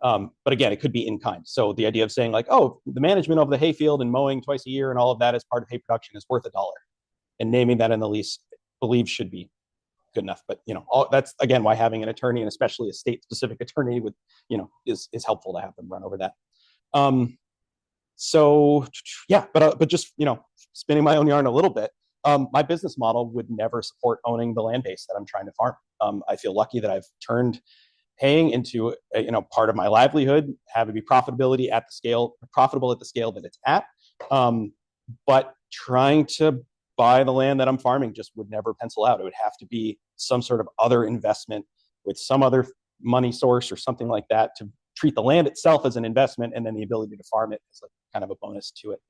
But again, it could be in kind. So the idea of saying like, oh, the management of the hayfield and mowing twice a year and all of that as part of hay production is worth $1, and naming that in the lease, believe should be good enough. But that's again why having an attorney, and especially a state-specific attorney, with is helpful to have them run over that. So yeah, but just spinning my own yarn a little bit. My business model would never support owning the land base that I'm trying to farm. I feel lucky that I've turned haying into part of my livelihood, have it be profitable at the scale that it's at. But trying to buy the land that I'm farming just would never pencil out. It would have to be some sort of other investment with some other money source or something like that to treat the land itself as an investment, and then the ability to farm it as a kind of a bonus to it.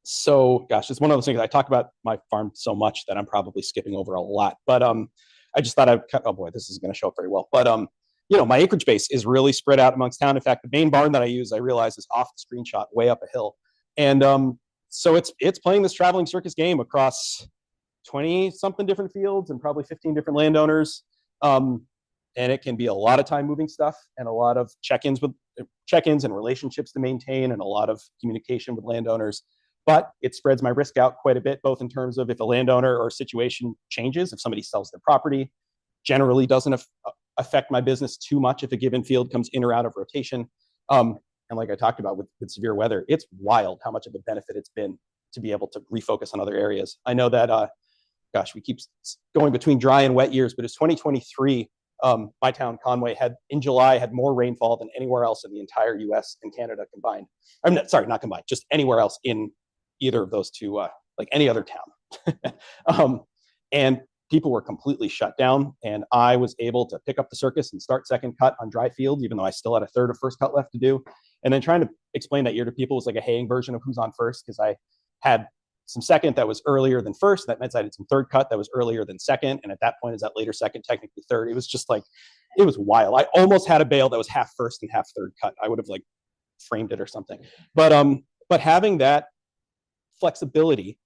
So gosh, it's one of those things. I talk about my farm so much that I'm probably skipping over a lot, but I just thought oh boy, this is going to show up very well. But my acreage base is really spread out amongst town. In fact, the main barn that I use, I realize, is off the screenshot, way up a hill, and so it's playing this traveling circus game across 20 something different fields and probably 15 different landowners, and it can be a lot of time moving stuff and a lot of check-ins and relationships to maintain, and a lot of communication with landowners. But it spreads my risk out quite a bit, both in terms of if a landowner or situation changes, if somebody sells their property, generally doesn't affect my business too much if a given field comes in or out of rotation. And like I talked about with severe weather, it's wild how much of a benefit it's been to be able to refocus on other areas. I know that, we keep going between dry and wet years, but it's 2023. My town, Conway, in July had more rainfall than anywhere else in the entire US and Canada combined. Not combined, just anywhere else in either of those two, like any other town. And people were completely shut down, and I was able to pick up the circus and start second cut on dry fields, even though I still had a third of first cut left to do. And then trying to explain that year to people was like a haying version of who's on first, because I had some second that was earlier than first. That meant I did some third cut that was earlier than second. And at that point, is that later second, technically third. It was just like, it was wild. I almost had a bale that was half first and half third cut. I would have framed it or something. But having that flexibility,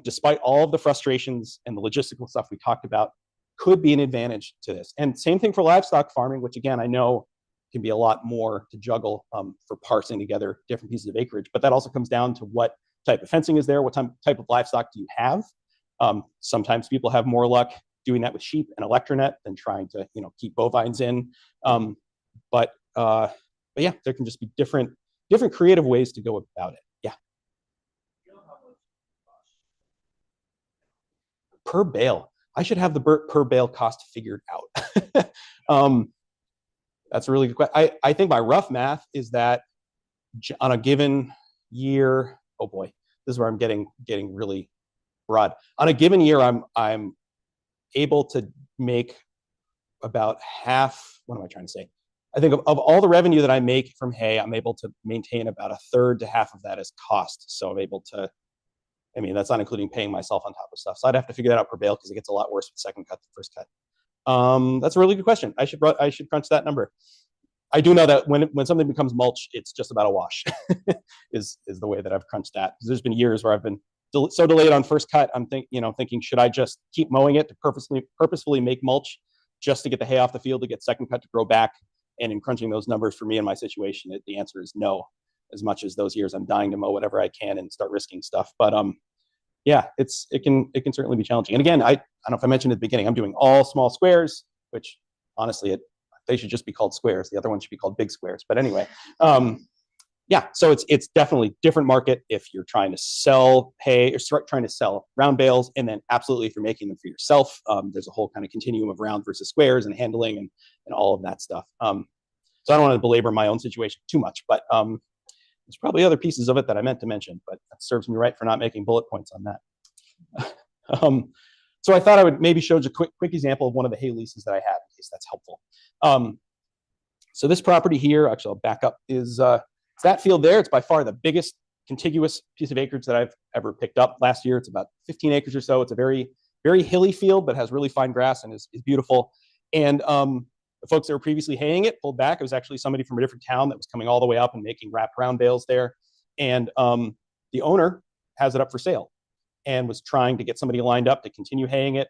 despite all of the frustrations and the logistical stuff we talked about, could be an advantage to this. And same thing for livestock farming, which again, I know can be a lot more to juggle for parsing together different pieces of acreage. But that also comes down to what type of fencing is there, what type of livestock do you have? Sometimes people have more luck doing that with sheep and electronet than trying to keep bovines in. But yeah, there can just be different creative ways to go about it. Yeah. Per bale, I should have the per bale cost figured out. That's a really good question. I think my rough math is that on a given year, oh boy, this is where I'm getting really broad. On a given year, I'm able to make about half. What am I trying to say? I think of all the revenue that I make from hay, I'm able to maintain about a third to half of that as cost. So I'm able to, that's not including paying myself on top of stuff. So I'd have to figure that out per bale, because it gets a lot worse with second cut than first cut. That's a really good question. I should crunch that number. I do know that when something becomes mulch, it's just about a wash. is the way that I've crunched that. Because there's been years where I've been so delayed on first cut. I'm thinking, should I just keep mowing it to purposefully make mulch just to get the hay off the field to get second cut to grow back? And in crunching those numbers for me in my situation, the answer is no. as much as those years I'm dying to mow whatever I can and start risking stuff. But yeah, it can certainly be challenging. And again, I don't know if I mentioned at the beginning, I'm doing all small squares, which honestly, they should just be called squares. The other one should be called big squares. But anyway, yeah, so it's definitely different market if you're trying to sell hay or start trying to sell round bales, and then absolutely if you're making them for yourself. There's a whole kind of continuum of round versus squares and handling and all of that stuff. So I don't want to belabor my own situation too much, but there's probably other pieces of it that I meant to mention, but that serves me right for not making bullet points on that. So I thought I would maybe show you a quick example of one of the hay leases that I had in case that's helpful. So this property here, actually I'll back up, is it's that field there. It's by far the biggest contiguous piece of acreage that I've ever picked up last year. It's about 15 acres or so. It's a very, very hilly field, but has really fine grass and is beautiful. And the folks that were previously haying it pulled back. It was actually somebody from a different town that was coming all the way up and making wrapped round bales there. And the owner has it up for sale and was trying to get somebody lined up to continue haying it.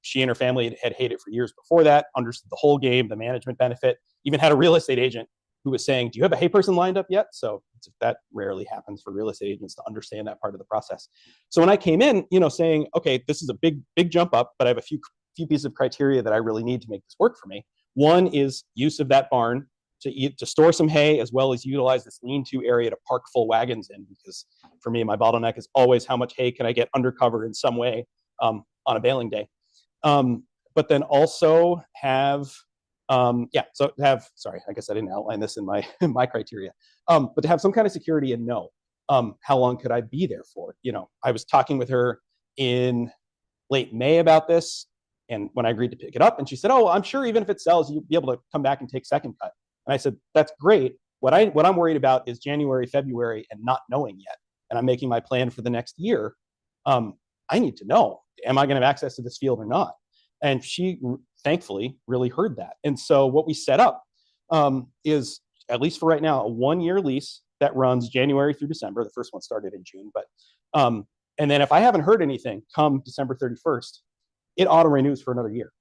She and her family had hayed it for years before that, understood the whole game, the management benefit, even had a real estate agent who was saying, do you have a hay person lined up yet? So that rarely happens for real estate agents to understand that part of the process. So when I came in, saying, okay, this is a big jump up, but I have a few pieces of criteria that I really need to make this work for me. One is use of that barn to store some hay, as well as utilize this lean-to area to park full wagons in, because for me, my bottleneck is always how much hay can I get undercover in some way on a baling day. But then also have, sorry, I guess I didn't outline this in my criteria, but to have some kind of security and know how long could I be there for. I was talking with her in late May about this, and when I agreed to pick it up, and she said, oh, I'm sure even if it sells, you'll be able to come back and take second cut. And I said, that's great. What I'm worried about is January, February, and not knowing yet. And I'm making my plan for the next year. I need to know, am I going to have access to this field or not? And she thankfully really heard that. And so what we set up is, at least for right now, a 1-year lease that runs January through December. The first one started in June, but and then if I haven't heard anything come December 31st, it auto renews for another year,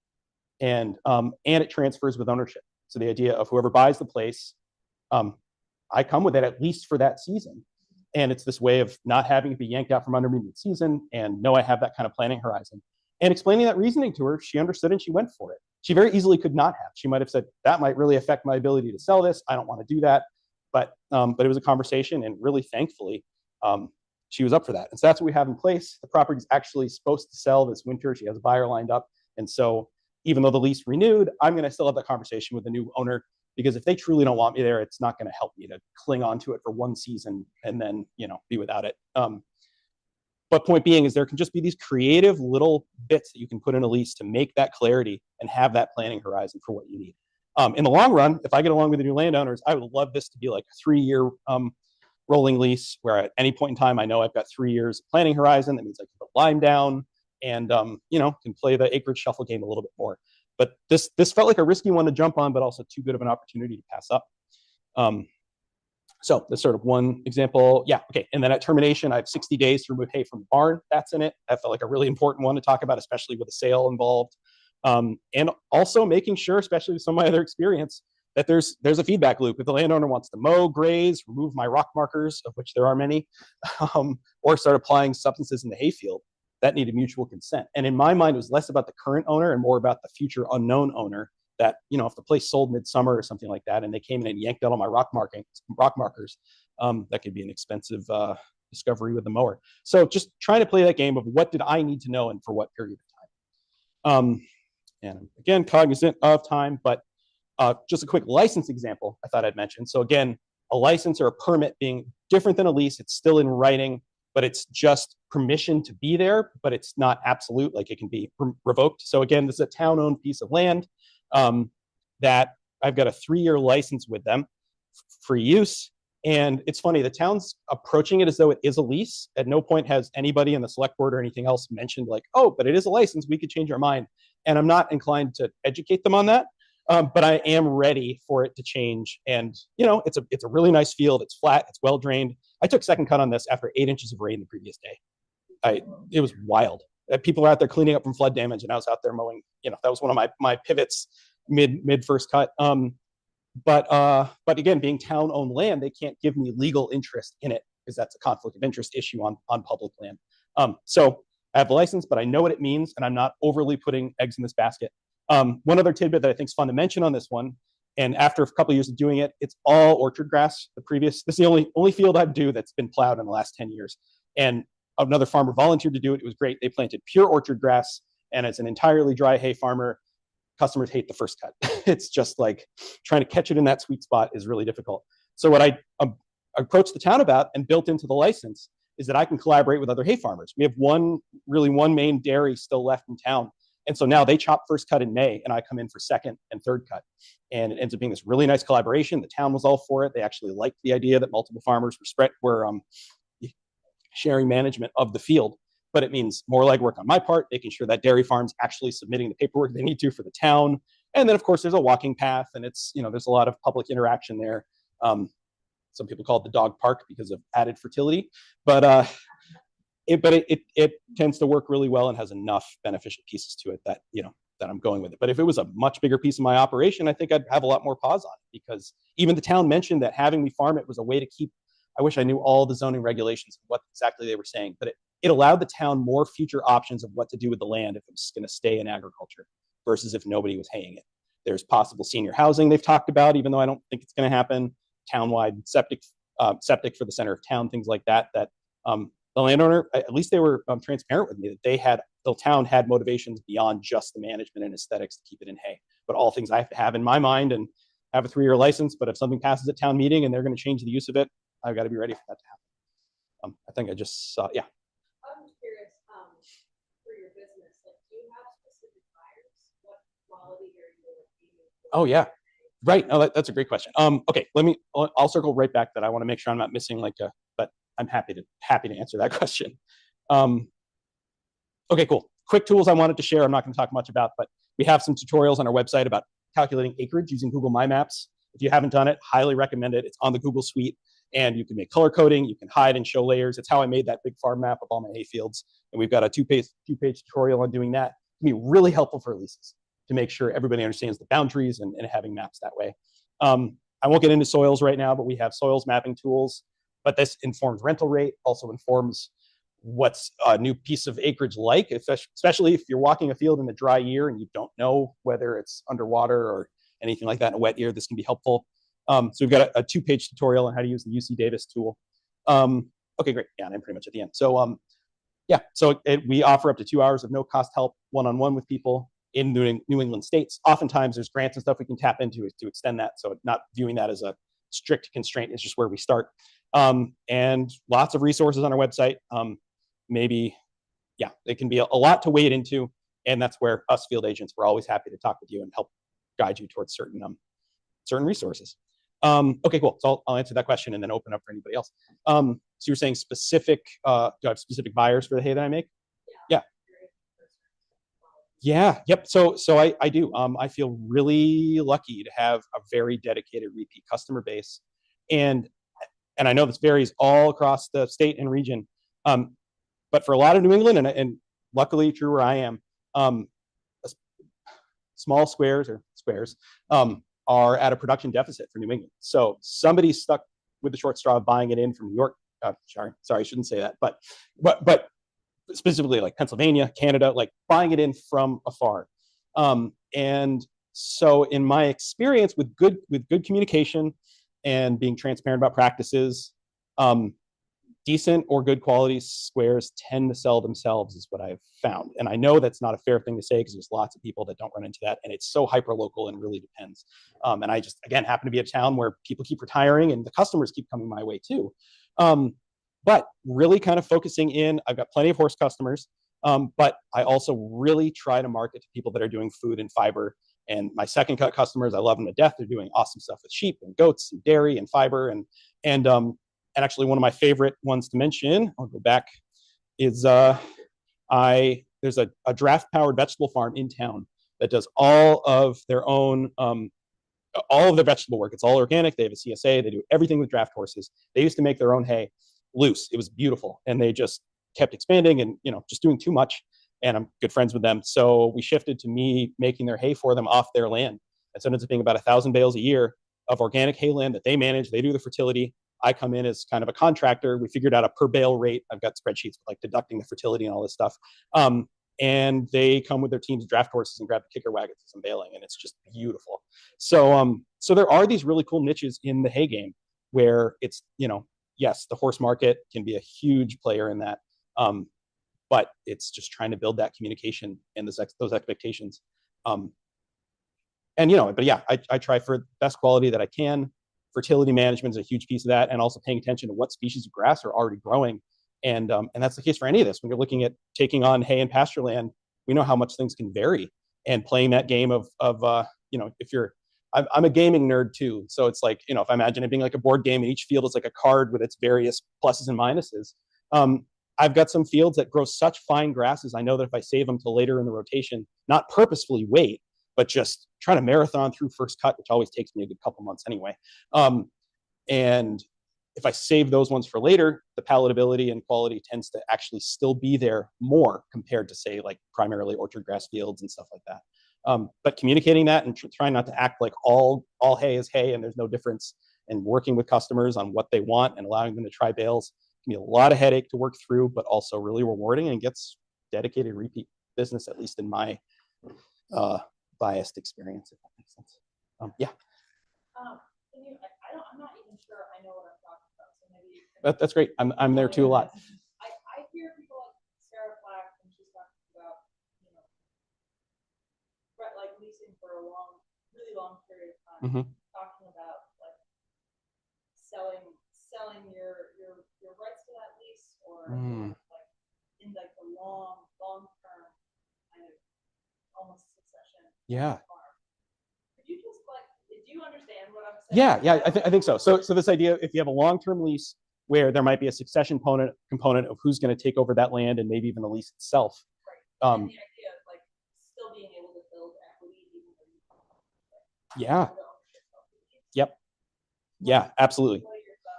and it transfers with ownership. So the idea of whoever buys the place, I come with it at least for that season. And it's this way of not having to be yanked out from under me mid-season and know I have that kind of planning horizon. And explaining that reasoning to her, she understood and she went for it. She very easily could not have. She might have said, that might really affect my ability to sell this. I don't want to do that. But it was a conversation, and really thankfully, she was up for that. And so that's what we have in place. The property is actually supposed to sell this winter. She has a buyer lined up. And so even though the lease renewed, I'm going to still have that conversation with the new owner, because if they truly don't want me there, it's not going to help me to cling on to it for one season and then, be without it. But point being is there can just be these creative little bits that you can put in a lease to make that clarity and have that planning horizon for what you need. In the long run, if I get along with the new landowners, I would love this to be like a 3-year rolling lease, where at any point in time, I know I've got 3 years planning horizon. That means I can put lime down and, can play the acreage shuffle game a little bit more. But this felt like a risky one to jump on, but also too good of an opportunity to pass up. So that's sort of one example. Yeah, okay. And then at termination, I have 60 days to remove hay from the barn. That's in it. That felt like a really important one to talk about, especially with a sale involved. And also making sure, especially with some of my other experience, that there's a feedback loop. If the landowner wants to mow, graze, remove my rock markers, of which there are many, or start applying substances in the hayfield, that needed mutual consent. And in my mind, it was less about the current owner and more about the future unknown owner, that, if the place sold midsummer or something like that, and they came in and yanked out all my rock markers, that could be an expensive discovery with the mower. So just trying to play that game of what did I need to know and for what period of time. And again, cognizant of time, but just a quick license example I thought I'd mention. So again, a license or a permit being different than a lease. It's still in writing, but it's just permission to be there, but it's not absolute, like it can be revoked. So again, this is a town-owned piece of land that I've got a 3-year license with them for use. And it's funny, the town's approaching it as though it is a lease. At no point has anybody in the select board or anything else mentioned like, oh, but it is a license, we could change our mind. And I'm not inclined to educate them on that. But I am ready for it to change. And, it's a really nice field. It's flat. It's well drained. I took second cut on this after 8 inches of rain the previous day. It was wild. People were out there cleaning up from flood damage, and I was out there mowing. That was one of my pivots mid first cut. but again, being town-owned land, they can't give me legal interest in it because that's a conflict of interest issue on public land. So I have the license, but I know what it means, and I'm not overly putting eggs in this basket. One other tidbit that I think is fun to mention on this one, and after a couple of years of doing it, it's all orchard grass. This is the only field I do that's been plowed in the last 10 years. And another farmer volunteered to do it. It was great. They planted pure orchard grass, and it's an entirely dry hay farmer. Customers hate the first cut. It's just like trying to catch it in that sweet spot is really difficult. So what I approached the town about and built into the license is that I can collaborate with other hay farmers. We have one main dairy still left in town. And so now they chop first cut in May, and I come in for second and third cut. And it ends up being this really nice collaboration. The town was all for it. They actually liked the idea that multiple farmers were sharing management of the field. But it means more legwork on my part, making sure that dairy farm's actually submitting the paperwork they need to for the town. And then, of course, there's a walking path, and there's a lot of public interaction there. Some people call it the dog park because of added fertility, but it tends to work really well and has enough beneficial pieces to it that I'm going with it. But if it was a much bigger piece of my operation, I think I'd have a lot more pause on it, because even the town mentioned that having me farm it was a way to keep. I wish I knew all the zoning regulations, what exactly they were saying, but it allowed the town more future options of what to do with the land if it was going to stay in agriculture versus if nobody was haying it. There's possible senior housing they've talked about, even though I don't think it's going to happen. Townwide septic for the center of town, things like that. That the landowner, at least they were transparent with me, that the town had motivations beyond just the management and aesthetics to keep it in hay. But all things I have to have in my mind and have a 3-year license. But if something passes at town meeting and they're going to change the use of it, I've got to be ready for that to happen. I think I just saw, yeah. I'm curious, for your business, like, do you have specific buyers? What quality are you looking for? Oh, yeah. Right. No, that's a great question. Okay, I'll circle right back that I want to make sure I'm not missing but I'm happy to answer that question. Okay, cool. Quick tools I wanted to share. I'm not going to talk much about, but we have some tutorials on our website about calculating acreage using Google My Maps. If you haven't done it, highly recommend it. It's on the Google Suite, and you can make color coding. You can hide and show layers. It's how I made that big farm map of all my hay fields. And we've got a two-page tutorial on doing that. It can be really helpful for leases to make sure everybody understands the boundaries and having maps that way. I won't get into soils right now, but we have soils mapping tools. But this informs rental rate, also informs what's a new piece of acreage like, especially if you're walking a field in a dry year and you don't know whether it's underwater or anything like that in a wet year. This can be helpful. So we've got a 2-page tutorial on how to use the UC Davis tool. Okay, great. Yeah, and I'm pretty much at the end. So we offer up to 2 hours of no-cost help one-on-one with people in New England states. Oftentimes there's grants and stuff we can tap into to extend that. So not viewing that as a strict constraint is just where we start. And lots of resources on our website. It can be a lot to wade into. And that's where us field agents, we're always happy to talk with you and help guide you towards certain resources. Okay, cool. So I'll answer that question and then open up for anybody else. So you're saying specific, do I have specific buyers for the hay that I make? Yeah. Yeah. Yep. So I do. I feel really lucky to have a very dedicated repeat customer base, and I know this varies all across the state and region. But for a lot of New England, and luckily true where I am, small squares are at a production deficit for New England. So somebody's stuck with the short straw of buying it in from New York. Sorry, I shouldn't say that, but specifically like Pennsylvania, Canada, like buying it in from afar. And so in my experience with good communication and being transparent about practices, decent or good quality squares tend to sell themselves is what I've found. And I know that's not a fair thing to say because there's lots of people that don't run into that. And it's so hyper local and really depends. And I just, again, happen to be a town where people keep retiring and the customers keep coming my way too. But really kind of focusing in, I've got plenty of horse customers, but I also really try to market to people that are doing food and fiber. And my second cut customers, I love them to death. They're doing awesome stuff with sheep and goats and dairy and fiber. And actually one of my favorite ones to mention, I'll go back, is there's a draft powered vegetable farm in town that does all of their own, all of their vegetable work. It's all organic. They have a CSA. They do everything with draft horses. They used to make their own hay loose. It was beautiful. And they just kept expanding and, just doing too much. And I'm good friends with them. So we shifted to me making their hay for them off their land. And so it ends up being about 1,000 bales a year. of organic hayland that they manage. They do the fertility. I come in as kind of a contractor. We figured out a per bale rate. I've got spreadsheets like deducting the fertility and all this stuff. And they come with their teams, draft horses, and grab the kicker wagons and some baling, and it's just beautiful. So there are these really cool niches in the hay game where it's, yes, the horse market can be a huge player in that, but it's just trying to build that communication and those expectations. But yeah, I try for the best quality that I can. Fertility management is a huge piece of that, and also paying attention to what species of grass are already growing. And that's the case for any of this. When you're looking at taking on hay and pasture land, we know how much things can vary. And playing that game of if you're, I'm a gaming nerd too. So it's like, if I imagine it being like a board game and each field is like a card with its various pluses and minuses. I've got some fields that grow such fine grasses. I know that if I save them till later in the rotation, not purposefully wait, but just trying to marathon through first cut, which always takes me a good couple months anyway. And if I save those ones for later, the palatability and quality tends to actually still be there more compared to, say, like primarily orchard grass fields and stuff like that. But communicating that and trying not to act like all hay is hay and there's no difference, and working with customers on what they want and allowing them to try bales can be a lot of headache to work through, but also really rewarding and gets dedicated repeat business, at least in my biased experience, if that makes sense. Yeah. I'm not even sure I know what I'm talking about, so maybe That's great. I'm there too a lot. I hear people like Sarah Flack when she's talking about, like leasing for a really long period of time, talking about like selling your rights to that lease, or like in like the long term kind of almost succession. Yeah. Could you just did you understand what I'm saying? Yeah, I think so. So this idea, if you have a long-term lease where there might be a succession component of who's going to take over that land and maybe even the lease itself. Right. And the idea of like still being able to build equity even though you yeah. Yep. Yeah, absolutely.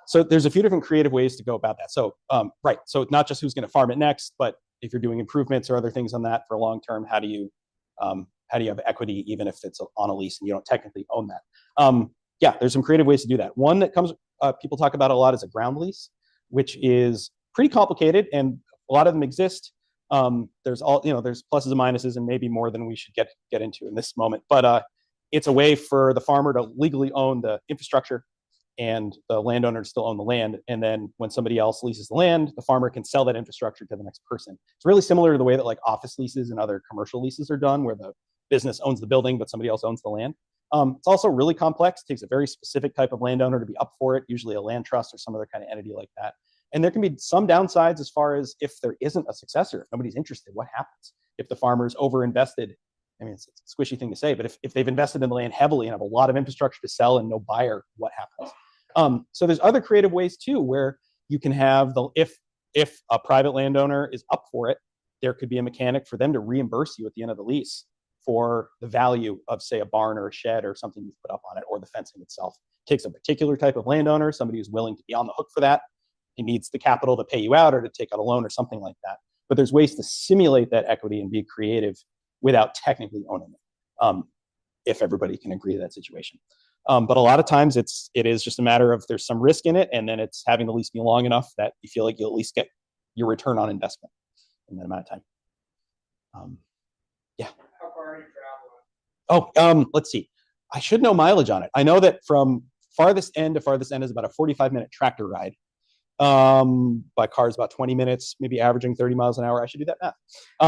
So there's a few different creative ways to go about that. So right. So not just who's going to farm it next, but if you're doing improvements or other things on that for long term, how do you have equity even if it's on a lease and you don't technically own that? Yeah, there's some creative ways to do that. One that people talk about a lot is a ground lease, which is pretty complicated, and a lot of them exist. There's pluses and minuses, and maybe more than we should get into in this moment. But it's a way for the farmer to legally own the infrastructure, and the landowner to still own the land. And then when somebody else leases the land, the farmer can sell that infrastructure to the next person. It's really similar to the way that like office leases and other commercial leases are done, where the business owns the building, but somebody else owns the land. It's also really complex. It takes a very specific type of landowner to be up for it, usually a land trust or some other kind of entity like that. And there can be some downsides as far as if there isn't a successor, if nobody's interested, what happens? If the farmer's overinvested, I mean, it's a squishy thing to say, but if they've invested in the land heavily and have a lot of infrastructure to sell and no buyer, what happens? So there's other creative ways too, where you can have if a private landowner is up for it, there could be a mechanic for them to reimburse you at the end of the lease for the value of, say, a barn or a shed or something you've put up on it, or the fencing itself. It takes a particular type of landowner, somebody who's willing to be on the hook for that. He needs the capital to pay you out or to take out a loan or something like that. But there's ways to simulate that equity and be creative without technically owning it, if everybody can agree to that situation. But a lot of times it is just a matter of there's some risk in it, and then it's having the lease be long enough that you feel like you'll at least get your return on investment in that amount of time. Yeah. How far are you traveling? Let's see. I should know mileage on it. I know that from farthest end to farthest end is about a 45-minute tractor ride. By car is about 20 minutes, maybe averaging 30 miles an hour. I should do that math.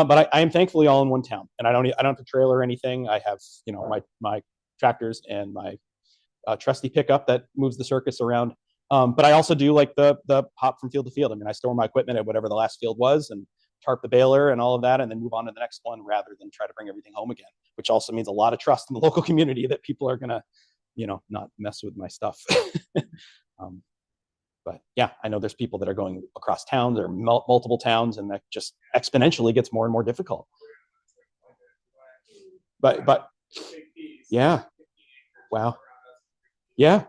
But I am thankfully all in one town, and I don't have to trailer or anything. I have my tractors and my trusty pickup that moves the circus around. But I also do like the hop from field to field. I mean, I store my equipment at whatever the last field was and tarp the baler and all of that, and then move on to the next one rather than try to bring everything home again, which also means a lot of trust in the local community that people are going to, not mess with my stuff. But yeah, I know there's people that are going across towns or multiple towns, and that just exponentially gets more and more difficult. But yeah. Wow. Yeah.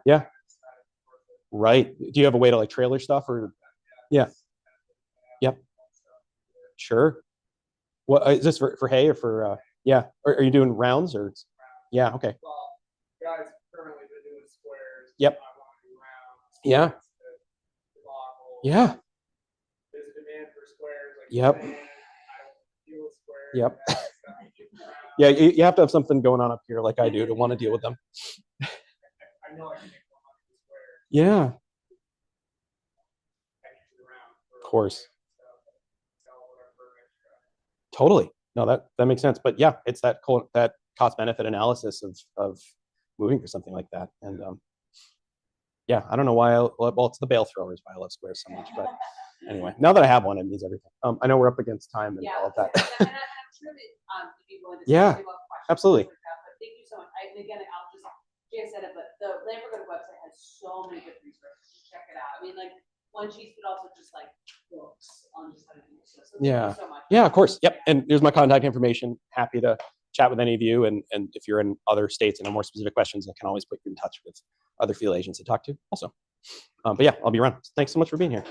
Right. Do you have a way to like trailer stuff or? Yeah. Yep. Sure. What is this for hay or for? Yeah. Are you doing rounds or? Yeah. Okay. Well, guys currently been doing square. Yeah. debacle. Yeah. There's a demand for squares. Like Yep. I don't deal with squares. Yep. that stuff kicking around. Yeah, you have to have something going on up here like I do to want to deal with them. I know I can make more money with squares. Yeah, Packages around for of course. sell whatever extra. Totally. No, that makes sense. But yeah, it's that cost benefit analysis of moving for something like that. And yeah, I don't know why. Well, it's the bail throwers why I love squares so much. But anyway, now that I have one, it means everything. I know we're up against time and all of that. And I'm sure that, if you want to. Yeah, say about questions, absolutely. things like that, but thank you so much. And again, I'll just, Jay said it, but the Land for Good website has so many good resources. Check it out. I mean, like one sheet, but also just like books on just how to do this. So thank Yeah. you so much. Yeah, of course. Yep. And there's my contact information. Happy to chat with any of you. And if you're in other states and have more specific questions, I can always put you in touch with other field agents to talk to also. But yeah, I'll be around. Thanks so much for being here.